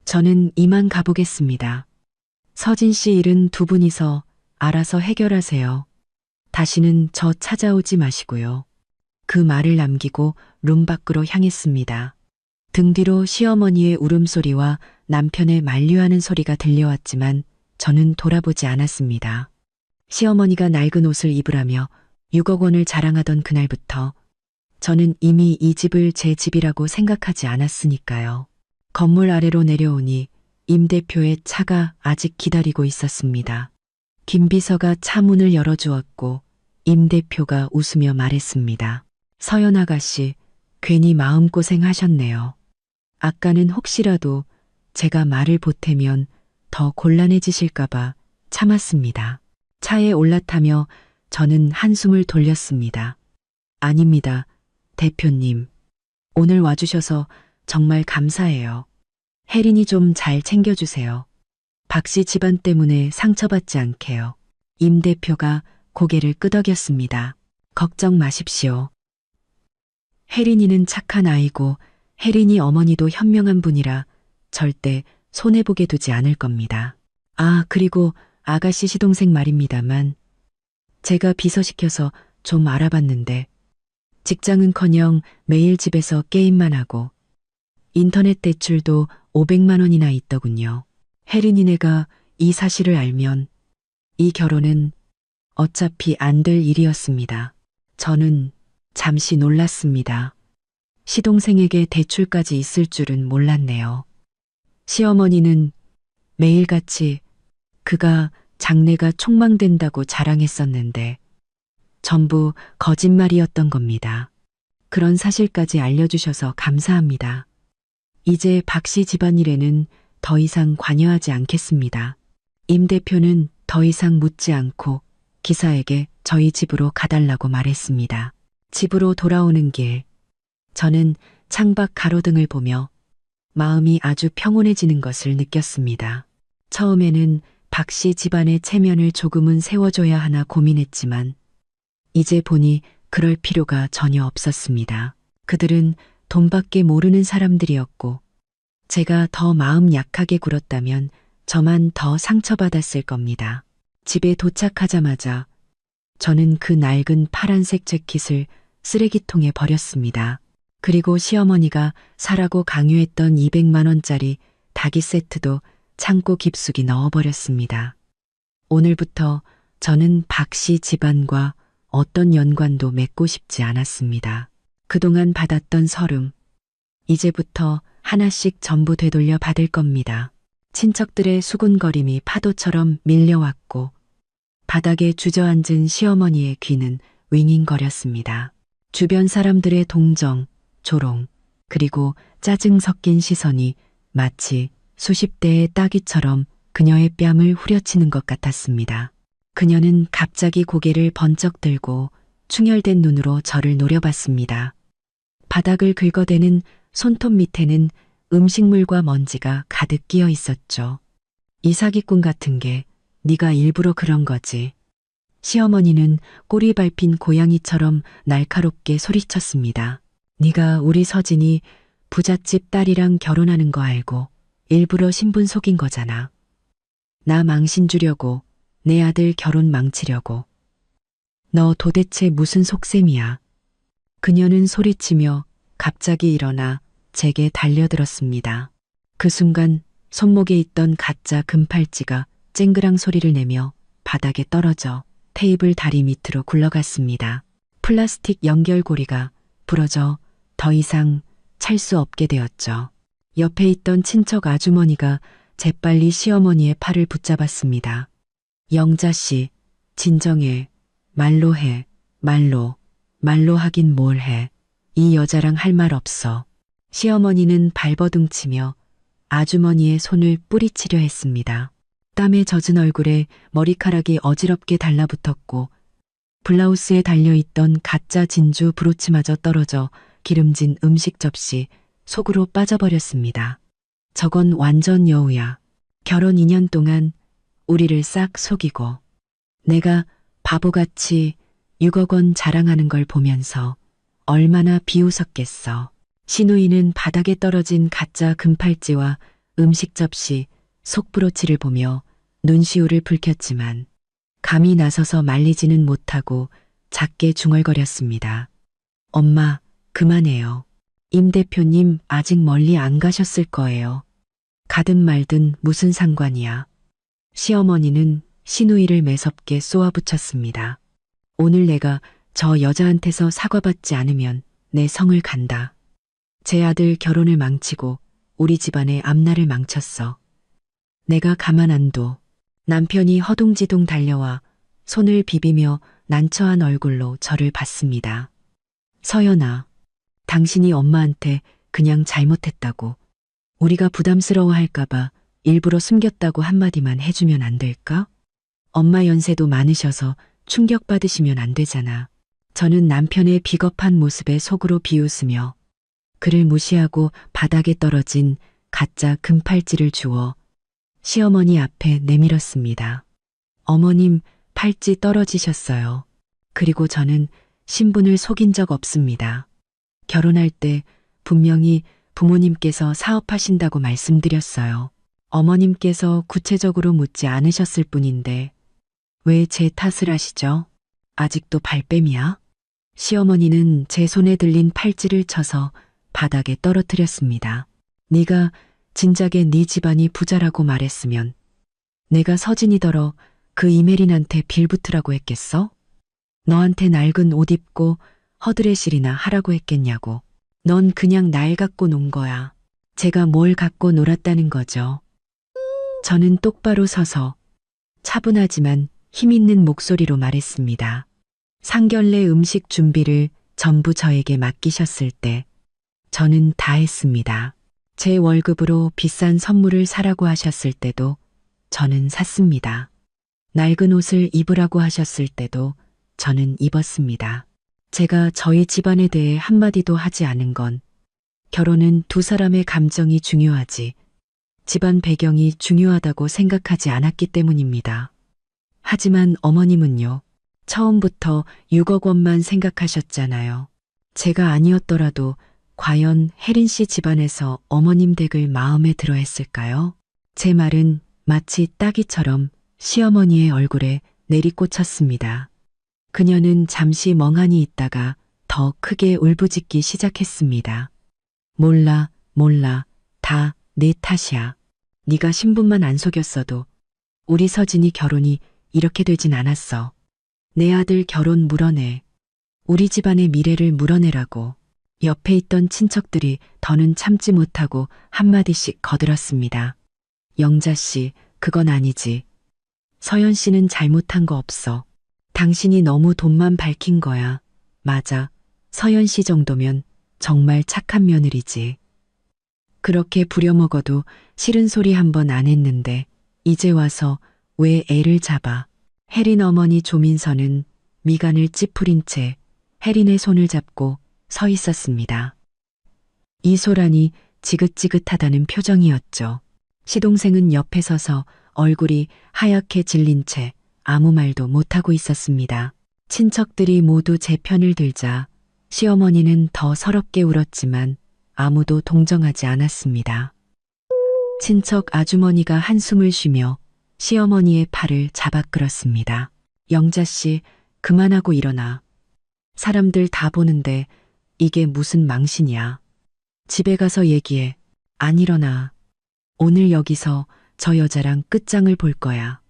저는 이만 가보겠습니다. 서진 씨 일은 두 분이서 알아서 해결하세요. 다시는 저 찾아오지 마시고요. 그 말을 남기고 룸 밖으로 향했습니다. 등 뒤로 시어머니의 울음소리와 남편의 만류하는 소리가 들려왔지만 저는 돌아보지 않았습니다. 시어머니가 낡은 옷을 입으라며 6억 원을 자랑하던 그날부터 저는 이미 이 집을 제 집이라고 생각하지 않았으니까요. 건물 아래로 내려오니 임 대표의 차가 아직 기다리고 있었습니다. 김 비서가 차 문을 열어주었고 임 대표가 웃으며 말했습니다. 서연 아가씨, 괜히 마음고생 하셨네요. 아까는 혹시라도 제가 말을 보태면 더 곤란해지실까봐 참았습니다. 차에 올라타며 저는 한숨을 돌렸습니다. 아닙니다, 대표님. 오늘 와주셔서 정말 감사해요. 혜린이 좀 잘 챙겨주세요. 박씨 집안 때문에 상처받지 않게요. 임 대표가 고개를 끄덕였습니다. 걱정 마십시오. 혜린이는 착한 아이고 혜린이 어머니도 현명한 분이라 절대 손해보게 두지 않을 겁니다. 아, 그리고 아가씨 시동생 말입니다만 제가 비서시켜서 좀 알아봤는데 직장은커녕 매일 집에서 게임만 하고 인터넷 대출도 500만 원이나 있더군요. 혜린이네가 이 사실을 알면 이 결혼은 어차피 안 될 일이었습니다. 저는 잠시 놀랐습니다. 시동생에게 대출까지 있을 줄은 몰랐네요. 시어머니는 매일같이 그가 장래가 촉망된다고 자랑했었는데 전부 거짓말이었던 겁니다. 그런 사실까지 알려주셔서 감사합니다. 이제 박씨 집안일에는 더 이상 관여하지 않겠습니다. 임 대표는 더 이상 묻지 않고 기사에게 저희 집으로 가달라고 말했습니다. 집으로 돌아오는 길, 저는 창밖 가로등을 보며 마음이 아주 평온해지는 것을 느꼈습니다. 처음에는 박씨 집안의 체면을 조금은 세워줘야 하나 고민했지만 이제 보니 그럴 필요가 전혀 없었습니다. 그들은 돈밖에 모르는 사람들이었고 제가 더 마음 약하게 굴었다면 저만 더 상처받았을 겁니다. 집에 도착하자마자 저는 그 낡은 파란색 재킷을 쓰레기통에 버렸습니다. 그리고 시어머니가 사라고 강요했던 200만 원짜리 닭이 세트도 창고 깊숙이 넣어버렸습니다. 오늘부터 저는 박씨 집안과 어떤 연관도 맺고 싶지 않았습니다. 그동안 받았던 서름, 이제부터 하나씩 전부 되돌려 받을 겁니다. 친척들의 수군거림이 파도처럼 밀려왔고 바닥에 주저앉은 시어머니의 귀는 윙윙거렸습니다. 주변 사람들의 동정, 조롱, 그리고 짜증 섞인 시선이 마치 수십 대의 따귀처럼 그녀의 뺨을 후려치는 것 같았습니다. 그녀는 갑자기 고개를 번쩍 들고 충혈된 눈으로 저를 노려봤습니다. 바닥을 긁어대는 손톱 밑에는 음식물과 먼지가 가득 끼어 있었죠. 이 사기꾼 같은 게 네가 일부러 그런 거지. 시어머니는 꼬리 밟힌 고양이처럼 날카롭게 소리쳤습니다. 네가 우리 서진이 부잣집 딸이랑 결혼하는 거 알고 일부러 신분 속인 거잖아. 나 망신 주려고, 내 아들 결혼 망치려고. 너 도대체 무슨 속셈이야. 그녀는 소리치며 갑자기 일어나 제게 달려들었습니다. 그 순간 손목에 있던 가짜 금팔찌가 쨍그랑 소리를 내며 바닥에 떨어져 테이블 다리 밑으로 굴러갔습니다. 플라스틱 연결고리가 부러져 더 이상 찰 수 없게 되었죠. 옆에 있던 친척 아주머니가 재빨리 시어머니의 팔을 붙잡았습니다. 영자 씨, 진정해. 말로 해. 말로. 말로 하긴 뭘 해. 이 여자랑 할 말 없어. 시어머니는 발버둥치며 아주머니의 손을 뿌리치려 했습니다. 땀에 젖은 얼굴에 머리카락이 어지럽게 달라붙었고 블라우스에 달려있던 가짜 진주 브로치마저 떨어져 기름진 음식 접시 속으로 빠져버렸습니다. 저건 완전 여우야. 결혼 2년 동안 우리를 싹 속이고 내가 바보같이 6억 원 자랑하는 걸 보면서 얼마나 비웃었겠어. 신우이는 바닥에 떨어진 가짜 금팔찌와 음식 접시, 속브로치를 보며 눈시울을 붉혔지만 감히 나서서 말리지는 못하고 작게 중얼거렸습니다. 엄마, 그만해요. 임 대표님 아직 멀리 안 가셨을 거예요. 가든 말든 무슨 상관이야. 시어머니는 신우이를 매섭게 쏘아붙였습니다. 오늘 내가 저 여자한테서 사과받지 않으면 내 성을 간다. 제 아들 결혼을 망치고 우리 집안의 앞날을 망쳤어. 내가 가만 안 둬. 남편이 허둥지둥 달려와 손을 비비며 난처한 얼굴로 저를 봤습니다. 서연아, 당신이 엄마한테 그냥 잘못했다고. 우리가 부담스러워할까봐 일부러 숨겼다고 한마디만 해주면 안 될까? 엄마 연세도 많으셔서 충격받으시면 안 되잖아. 저는 남편의 비겁한 모습에 속으로 비웃으며 그를 무시하고 바닥에 떨어진 가짜 금팔찌를 주워 시어머니 앞에 내밀었습니다. 어머님, 팔찌 떨어지셨어요. 그리고 저는 신분을 속인 적 없습니다. 결혼할 때 분명히 부모님께서 사업하신다고 말씀드렸어요. 어머님께서 구체적으로 묻지 않으셨을 뿐인데 왜 제 탓을 하시죠? 아직도 발뺌이야? 시어머니는 제 손에 들린 팔찌를 쳐서 바닥에 떨어뜨렸습니다. 네가 진작에 네 집안이 부자라고 말했으면 내가 서진이더러 그 이메린한테 빌붙으라고 했겠어? 너한테 낡은 옷 입고 허드레실이나 하라고 했겠냐고. 넌 그냥 날 갖고 논 거야. 제가 뭘 갖고 놀았다는 거죠. 저는 똑바로 서서 차분하지만 힘있는 목소리로 말했습니다. 상견례 음식 준비를 전부 저에게 맡기셨을 때 저는 다 했습니다. 제 월급으로 비싼 선물을 사라고 하셨을 때도 저는 샀습니다. 낡은 옷을 입으라고 하셨을 때도 저는 입었습니다. 제가 저희 집안에 대해 한마디도 하지 않은 건 결혼은 두 사람의 감정이 중요하지 집안 배경이 중요하다고 생각하지 않았기 때문입니다. 하지만 어머님은요, 처음부터 6억 원만 생각하셨잖아요. 제가 아니었더라도 과연 혜린 씨 집안에서 어머님 댁을 마음에 들어 했을까요? 제 말은 마치 따귀처럼 시어머니의 얼굴에 내리꽂혔습니다. 그녀는 잠시 멍하니 있다가 더 크게 울부짖기 시작했습니다. 몰라, 몰라. 다 내 탓이야. 네가 신분만 안 속였어도 우리 서진이 결혼이 이렇게 되진 않았어. 내 아들 결혼 물어내. 우리 집안의 미래를 물어내라고. 옆에 있던 친척들이 더는 참지 못하고 한마디씩 거들었습니다. 영자 씨, 그건 아니지. 서연 씨는 잘못한 거 없어. 당신이 너무 돈만 밝힌 거야. 맞아. 서연 씨 정도면 정말 착한 며느리지. 그렇게 부려먹어도 싫은 소리 한 번 안 했는데 이제 와서 왜 애를 잡아. 혜린 어머니 조민서는 미간을 찌푸린 채 혜린의 손을 잡고 서 있었습니다. 이소란이 지긋지긋하다는 표정이었죠. 시동생은 옆에 서서 얼굴이 하얗게 질린 채 아무 말도 못하고 있었습니다. 친척들이 모두 제 편을 들자 시어머니는 더 서럽게 울었지만 아무도 동정하지 않았습니다. 친척 아주머니가 한숨을 쉬며 시어머니의 팔을 잡아 끌었습니다. 영자 씨, 그만하고 일어나. 사람들 다 보는데 이게 무슨 망신이야. 집에 가서 얘기해. 안 일어나. 오늘 여기서 저 여자랑 끝장을 볼 거야.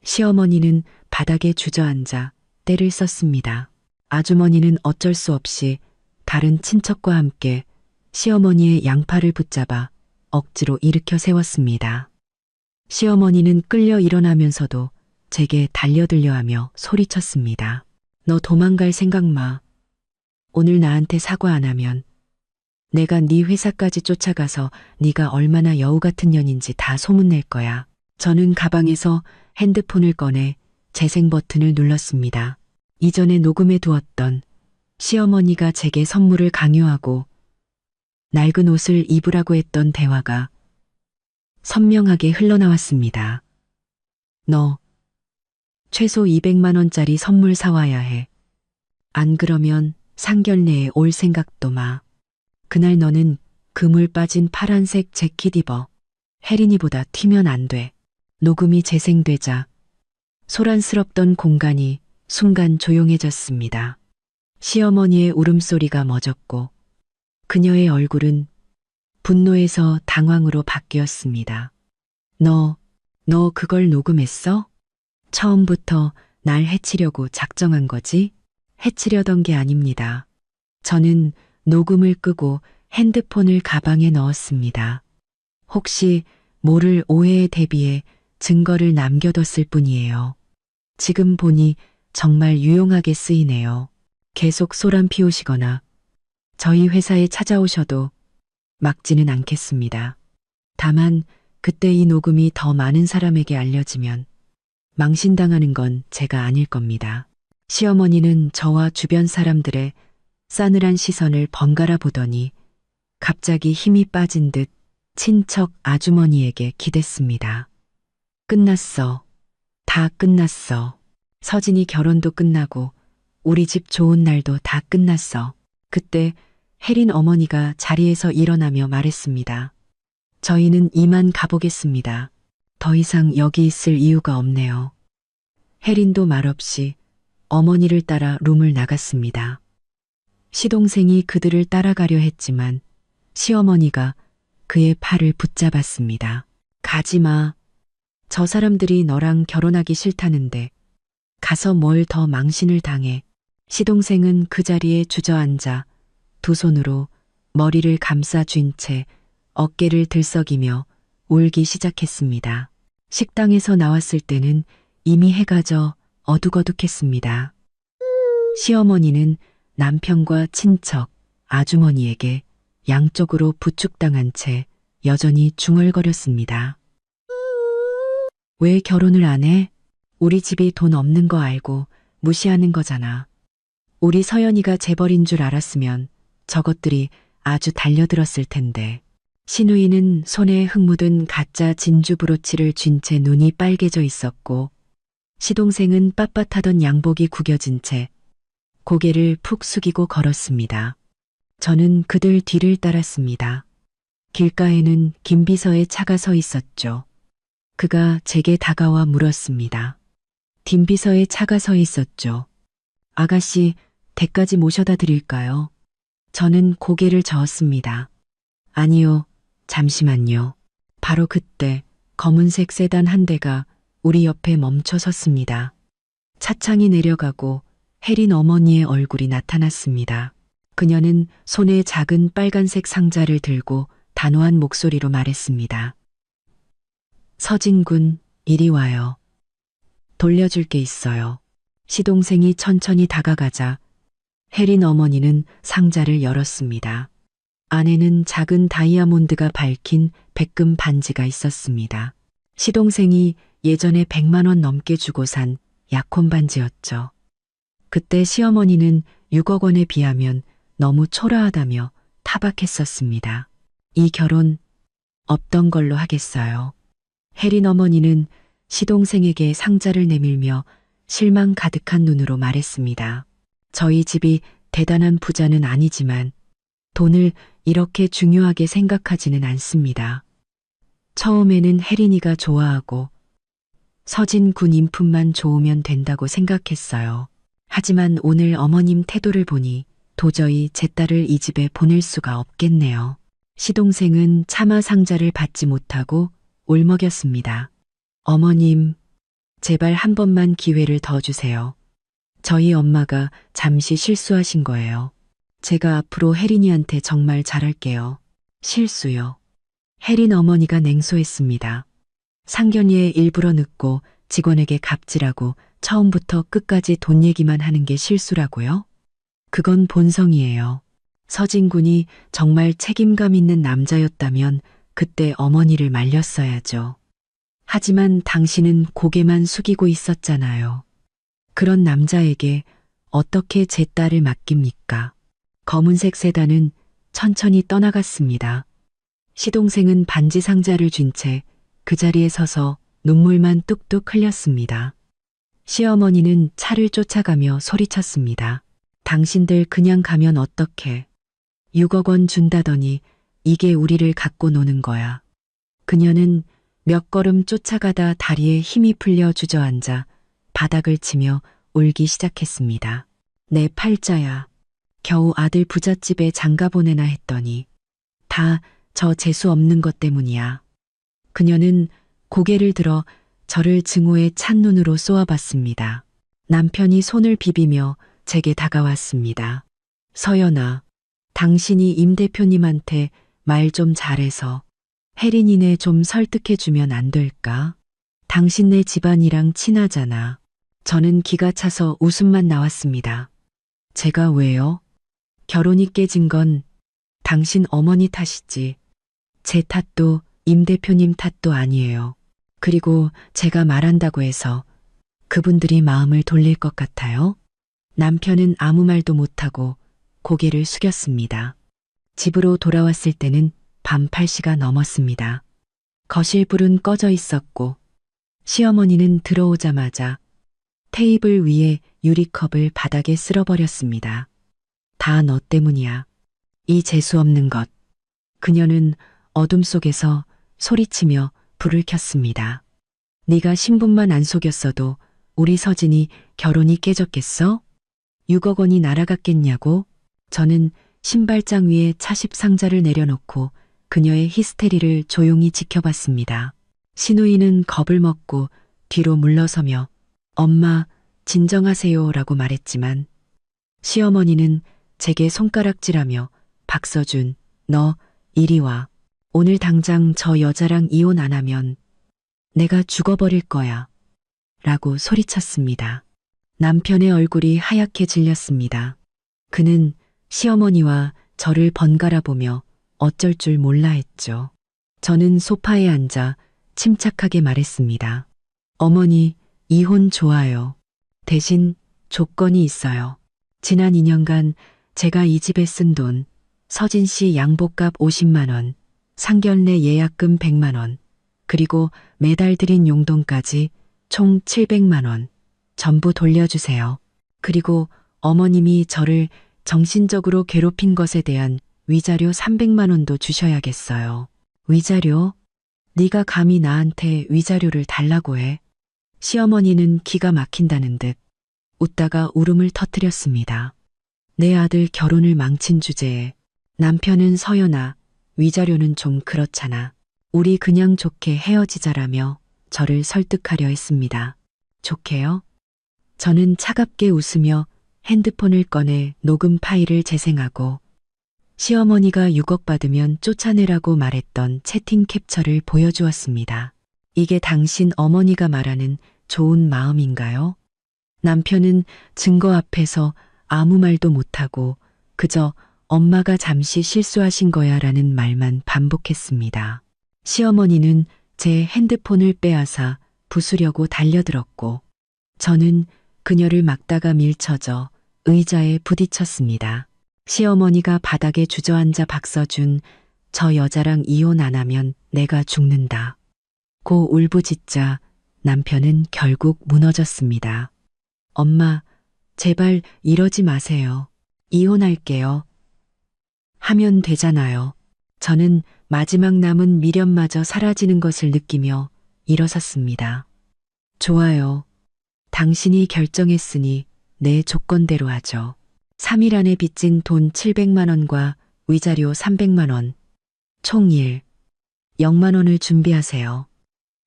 시어머니는 바닥에 주저앉아 떼를 썼습니다. 아주머니는 어쩔 수 없이 다른 친척과 함께 시어머니의 양팔을 붙잡아 억지로 일으켜 세웠습니다. 시어머니는 끌려 일어나면서도 제게 달려들려 하며 소리쳤습니다. 너 도망갈 생각 마. 오늘 나한테 사과 안 하면 내가 네 회사까지 쫓아가서 네가 얼마나 여우 같은 년인지 다 소문낼 거야. 저는 가방에서 핸드폰을 꺼내 재생 버튼을 눌렀습니다. 이전에 녹음해 두었던 시어머니가 제게 선물을 강요하고 낡은 옷을 입으라고 했던 대화가 선명하게 흘러나왔습니다. 너 최소 200만 원짜리 선물 사와야 해. 안 그러면 상견례에 올 생각도 마. 그날 너는 그물 빠진 파란색 재킷 입어. 혜린이보다 튀면 안 돼. 녹음이 재생되자 소란스럽던 공간이 순간 조용해졌습니다. 시어머니의 울음소리가 멎었고 그녀의 얼굴은 분노에서 당황으로 바뀌었습니다. 너 그걸 녹음했어? 처음부터 날 해치려고 작정한 거지? 해치려던 게 아닙니다. 저는 녹음을 끄고 핸드폰을 가방에 넣었습니다. 혹시 모를 오해에 대비해 증거를 남겨뒀을 뿐이에요. 지금 보니 정말 유용하게 쓰이네요. 계속 소란 피우시거나 저희 회사에 찾아오셔도 막지는 않겠습니다. 다만 그때 이 녹음이 더 많은 사람에게 알려지면 망신당하는 건 제가 아닐 겁니다. 시어머니는 저와 주변 사람들의 싸늘한 시선을 번갈아 보더니 갑자기 힘이 빠진 듯 친척 아주머니에게 기댔습니다. 끝났어. 다 끝났어. 서진이 결혼도 끝나고 우리 집 좋은 날도 다 끝났어. 그때 혜린 어머니가 자리에서 일어나며 말했습니다. 저희는 이만 가보겠습니다. 더 이상 여기 있을 이유가 없네요. 혜린도 말없이 어머니를 따라 룸을 나갔습니다. 시동생이 그들을 따라가려 했지만 시어머니가 그의 팔을 붙잡았습니다. 가지마. 저 사람들이 너랑 결혼하기 싫다는데 가서 뭘 더 망신을 당해. 시동생은 그 자리에 주저앉아 두 손으로 머리를 감싸 쥔 채 어깨를 들썩이며 울기 시작했습니다. 식당에서 나왔을 때는 이미 해가 져 어둑어둑했습니다. 시어머니는 남편과 친척, 아주머니에게 양쪽으로 부축당한 채 여전히 중얼거렸습니다. 왜 결혼을 안 해? 우리 집이 돈 없는 거 알고 무시하는 거잖아. 우리 서연이가 재벌인 줄 알았으면 저것들이 아주 달려들었을 텐데. 시누이는 손에 흙 묻은 가짜 진주 브로치를 쥔 채 눈이 빨개져 있었고 시동생은 빳빳하던 양복이 구겨진 채 고개를 푹 숙이고 걸었습니다. 저는 그들 뒤를 따랐습니다. 길가에는 김비서의 차가 서 있었죠. 그가 제게 다가와 물었습니다. 김비서의 차가 서 있었죠. 아가씨, 댁까지 모셔다 드릴까요? 저는 고개를 저었습니다. 아니요, 잠시만요. 바로 그때 검은색 세단 한 대가 우리 옆에 멈춰 섰습니다. 차창이 내려가고 혜린 어머니의 얼굴이 나타났습니다. 그녀는 손에 작은 빨간색 상자를 들고 단호한 목소리로 말했습니다. 서진군, 이리 와요. 돌려줄 게 있어요. 시동생이 천천히 다가가자 혜린 어머니는 상자를 열었습니다. 안에는 작은 다이아몬드가 밝힌 백금 반지가 있었습니다. 시동생이 예전에 100만 원 넘게 주고 산 약혼 반지였죠. 그때 시어머니는 6억 원에 비하면 너무 초라하다며 타박했었습니다. 이 결혼 없던 걸로 하겠어요. 혜린 어머니는 시동생에게 상자를 내밀며 실망 가득한 눈으로 말했습니다. 저희 집이 대단한 부자는 아니지만 돈을 이렇게 중요하게 생각하지는 않습니다. 처음에는 혜린이가 좋아하고 서진 군 인품만 좋으면 된다고 생각했어요. 하지만 오늘 어머님 태도를 보니 도저히 제 딸을 이 집에 보낼 수가 없겠네요. 시동생은 차마 상자를 받지 못하고 울먹였습니다. 어머님, 제발 한 번만 기회를 더 주세요. 저희 엄마가 잠시 실수하신 거예요. 제가 앞으로 혜린이한테 정말 잘할게요. 실수요. 혜린 어머니가 냉소했습니다. 상견례에 일부러 늦고 직원에게 갑질하고 처음부터 끝까지 돈 얘기만 하는 게 실수라고요? 그건 본성이에요. 서진 군이 정말 책임감 있는 남자였다면 그때 어머니를 말렸어야죠. 하지만 당신은 고개만 숙이고 있었잖아요. 그런 남자에게 어떻게 제 딸을 맡깁니까? 검은색 세단은 천천히 떠나갔습니다. 시동생은 반지 상자를 쥔 채 그 자리에 서서 눈물만 뚝뚝 흘렸습니다. 시어머니는 차를 쫓아가며 소리쳤습니다. 당신들 그냥 가면 어떡해. 6억 원 준다더니 이게 우리를 갖고 노는 거야. 그녀는 몇 걸음 쫓아가다 다리에 힘이 풀려 주저앉아 바닥을 치며 울기 시작했습니다. 내 팔자야. 겨우 아들 부잣집에 장가 보내나 했더니 다 저 재수 없는 것 때문이야. 그녀는 고개를 들어 저를 증오의 찬 눈으로 쏘아봤습니다. 남편이 손을 비비며 제게 다가왔습니다. 서연아, 당신이 임 대표님한테 말 좀 잘해서 혜린이네 좀 설득해주면 안 될까? 당신네 집안이랑 친하잖아. 저는 기가 차서 웃음만 나왔습니다. 제가 왜요? 결혼이 깨진 건 당신 어머니 탓이지. 제 탓도 임 대표님 탓도 아니에요. 그리고 제가 말한다고 해서 그분들이 마음을 돌릴 것 같아요? 남편은 아무 말도 못하고 고개를 숙였습니다. 집으로 돌아왔을 때는 밤 8시가 넘었습니다. 거실 불은 꺼져 있었고 시어머니는 들어오자마자 테이블 위에 유리컵을 바닥에 쓸어버렸습니다. 다 너 때문이야. 이 재수없는 것. 그녀는 어둠 속에서 소리치며 불을 켰습니다. 네가 신분만 안 속였어도 우리 서진이 결혼이 깨졌겠어? 6억 원이 날아갔겠냐고? 저는 신발장 위에 차십 상자를 내려놓고 그녀의 히스테리를 조용히 지켜봤습니다. 신우이는 겁을 먹고 뒤로 물러서며 엄마, 진정하세요 라고 말했지만 시어머니는 제게 손가락질하며 박서준, 너 이리 와. 오늘 당장 저 여자랑 이혼 안 하면 내가 죽어버릴 거야. 라고 소리쳤습니다. 남편의 얼굴이 하얗게 질렸습니다. 그는 시어머니와 저를 번갈아 보며 어쩔 줄 몰라 했죠. 저는 소파에 앉아 침착하게 말했습니다. 어머니, 이혼 좋아요. 대신 조건이 있어요. 지난 2년간 제가 이 집에 쓴 돈, 서진 씨 양복값 50만 원, 상견례 예약금 100만 원, 그리고 매달 드린 용돈까지 총 700만 원 전부 돌려주세요. 그리고 어머님이 저를 정신적으로 괴롭힌 것에 대한 위자료 300만 원도 주셔야겠어요. 위자료? 네가 감히 나한테 위자료를 달라고 해. 시어머니는 기가 막힌다는 듯 웃다가 울음을 터뜨렸습니다. 내 아들 결혼을 망친 주제에 남편은 서연아, 위자료는 좀 그렇잖아. 우리 그냥 좋게 헤어지자라며 저를 설득하려 했습니다. 좋게요? 저는 차갑게 웃으며 핸드폰을 꺼내 녹음 파일을 재생하고 시어머니가 6억 받으면 쫓아내라고 말했던 채팅 캡처를 보여주었습니다. 이게 당신 어머니가 말하는 좋은 마음인가요? 남편은 증거 앞에서 아무 말도 못하고 그저 엄마가 잠시 실수하신 거야 라는 말만 반복했습니다. 시어머니는 제 핸드폰을 빼앗아 부수려고 달려들었고 저는 그녀를 막다가 밀쳐져 의자에 부딪혔습니다. 시어머니가 바닥에 주저앉아 박서준, 저 여자랑 이혼 안 하면 내가 죽는다. 고 울부짖자 남편은 결국 무너졌습니다. 엄마, 제발 이러지 마세요. 이혼할게요. 하면 되잖아요. 저는 마지막 남은 미련마저 사라지는 것을 느끼며 일어섰습니다. 좋아요. 당신이 결정했으니 내 조건대로 하죠. 3일 안에 빚진 돈 700만 원과 위자료 300만 원, 총 0만 원을 준비하세요.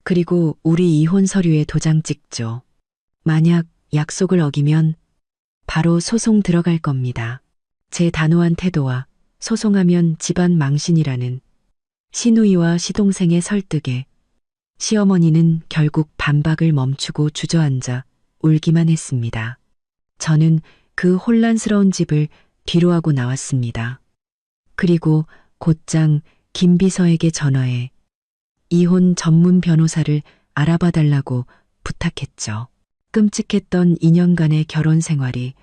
그리고 우리 이혼 서류에 도장 찍죠. 만약 약속을 어기면 바로 소송 들어갈 겁니다. 제 단호한 태도와 소송하면 집안 망신이라는 시누이와 시동생의 설득에 시어머니는 결국 반박을 멈추고 주저앉아 울기만 했습니다. 저는 그 혼란스러운 집을 뒤로하고 나왔습니다. 그리고 곧장 김 비서에게 전화해 이혼 전문 변호사를 알아봐 달라고 부탁했죠. 끔찍했던 2년간의 결혼 생활이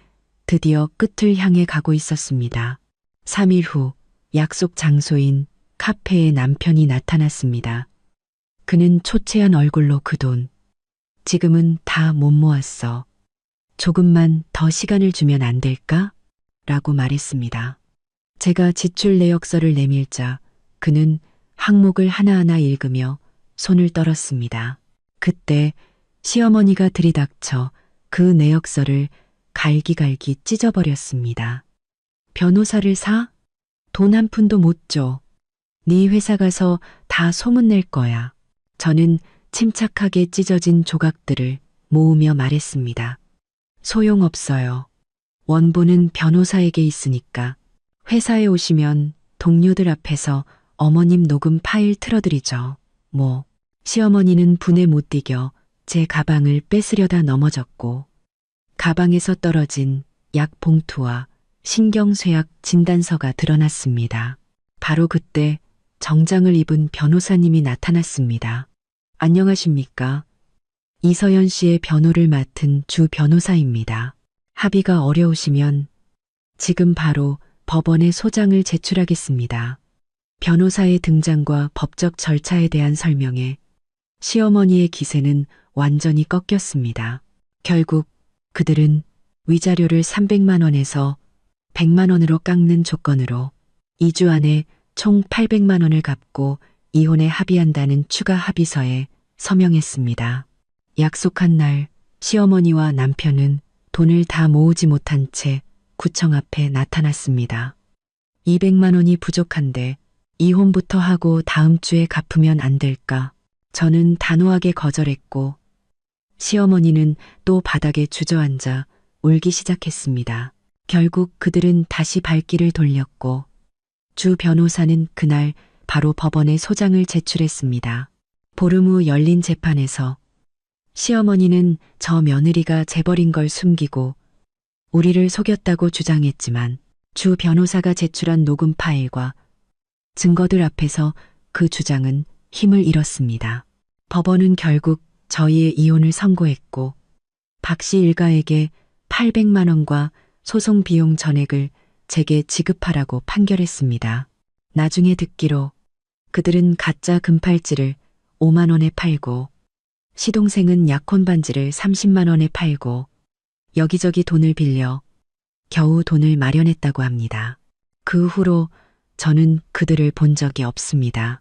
드디어 끝을 향해 가고 있었습니다. 3일 후 약속 장소인 카페에 남편이 나타났습니다. 그는 초췌한 얼굴로 그 돈, 지금은 다 못 모았어. 조금만 더 시간을 주면 안 될까? 라고 말했습니다. 제가 지출 내역서를 내밀자 그는 항목을 하나하나 읽으며 손을 떨었습니다. 그때 시어머니가 들이닥쳐 그 내역서를 갈기갈기 찢어버렸습니다. 변호사를 사? 돈 한 푼도 못 줘. 네 회사 가서 다 소문낼 거야. 저는 침착하게 찢어진 조각들을 모으며 말했습니다. 소용없어요. 원본은 변호사에게 있으니까. 회사에 오시면 동료들 앞에서 어머님 녹음 파일 틀어드리죠. 뭐. 시어머니는 분에 못 이겨 제 가방을 뺏으려다 넘어졌고 가방에서 떨어진 약 봉투와 신경쇠약 진단서가 드러났습니다. 바로 그때 정장을 입은 변호사님이 나타났습니다. 안녕하십니까? 이서연 씨의 변호를 맡은 주 변호사입니다. 합의가 어려우시면 지금 바로 법원에 소장을 제출하겠습니다. 변호사의 등장과 법적 절차에 대한 설명에 시어머니의 기세는 완전히 꺾였습니다. 결국 그들은 위자료를 300만 원에서 100만 원으로 깎는 조건으로 2주 안에 총 800만 원을 갚고 이혼에 합의한다는 추가 합의서에 서명했습니다. 약속한 날 시어머니와 남편은 돈을 다 모으지 못한 채 구청 앞에 나타났습니다. 200만 원이 부족한데 이혼부터 하고 다음 주에 갚으면 안 될까? 저는 단호하게 거절했고 시어머니는 또 바닥에 주저앉아 울기 시작했습니다. 결국 그들은 다시 발길을 돌렸고 주 변호사는 그날 바로 법원에 소장을 제출했습니다. 보름 후 열린 재판에서 시어머니는 저 며느리가 재벌인 걸 숨기고 우리를 속였다고 주장했지만 주 변호사가 제출한 녹음 파일과 증거들 앞에서 그 주장은 힘을 잃었습니다. 법원은 결국 저희의 이혼을 선고했고 박 씨 일가에게 800만 원과 소송 비용 전액을 제게 지급하라고 판결했습니다. 나중에 듣기로 그들은 가짜 금팔찌를 5만 원에 팔고 시동생은 약혼 반지를 30만 원에 팔고 여기저기 돈을 빌려 겨우 돈을 마련했다고 합니다. 그 후로 저는 그들을 본 적이 없습니다.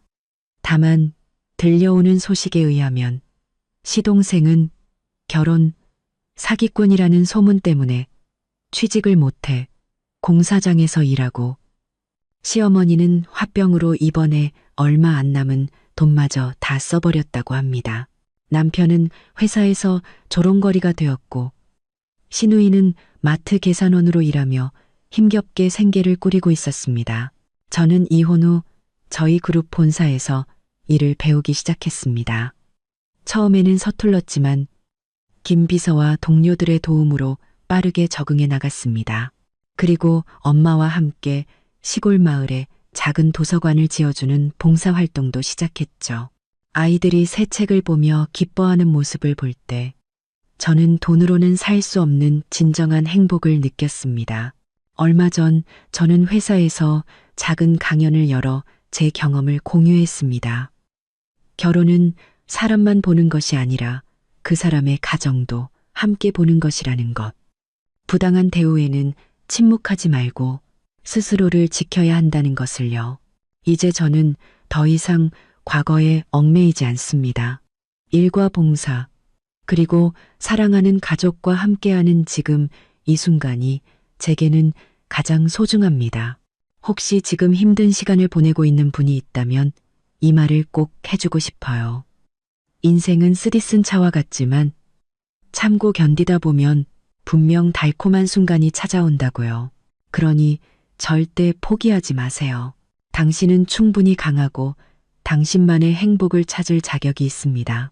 다만 들려오는 소식에 의하면 시동생은 결혼 사기꾼이라는 소문 때문에 취직을 못해 공사장에서 일하고 시어머니는 화병으로 입원해 얼마 안 남은 돈마저 다 써버렸다고 합니다. 남편은 회사에서 조롱거리가 되었고 시누이는 마트 계산원으로 일하며 힘겹게 생계를 꾸리고 있었습니다. 저는 이혼 후 저희 그룹 본사에서 일을 배우기 시작했습니다. 처음에는 서툴렀지만 김 비서와 동료들의 도움으로 빠르게 적응해 나갔습니다. 그리고 엄마와 함께 시골 마을에 작은 도서관을 지어주는 봉사활동도 시작했죠. 아이들이 새 책을 보며 기뻐하는 모습을 볼 때 저는 돈으로는 살 수 없는 진정한 행복을 느꼈습니다. 얼마 전 저는 회사에서 작은 강연을 열어 제 경험을 공유했습니다. 결혼은 사람만 보는 것이 아니라 그 사람의 가정도 함께 보는 것이라는 것. 부당한 대우에는 침묵하지 말고 스스로를 지켜야 한다는 것을요. 이제 저는 더 이상 과거에 얽매이지 않습니다. 일과 봉사, 그리고 사랑하는 가족과 함께하는 지금 이 순간이 제게는 가장 소중합니다. 혹시 지금 힘든 시간을 보내고 있는 분이 있다면 이 말을 꼭 해주고 싶어요. 인생은 쓰디쓴 차와 같지만 참고 견디다 보면 분명 달콤한 순간이 찾아온다고요. 그러니 절대 포기하지 마세요. 당신은 충분히 강하고 당신만의 행복을 찾을 자격이 있습니다.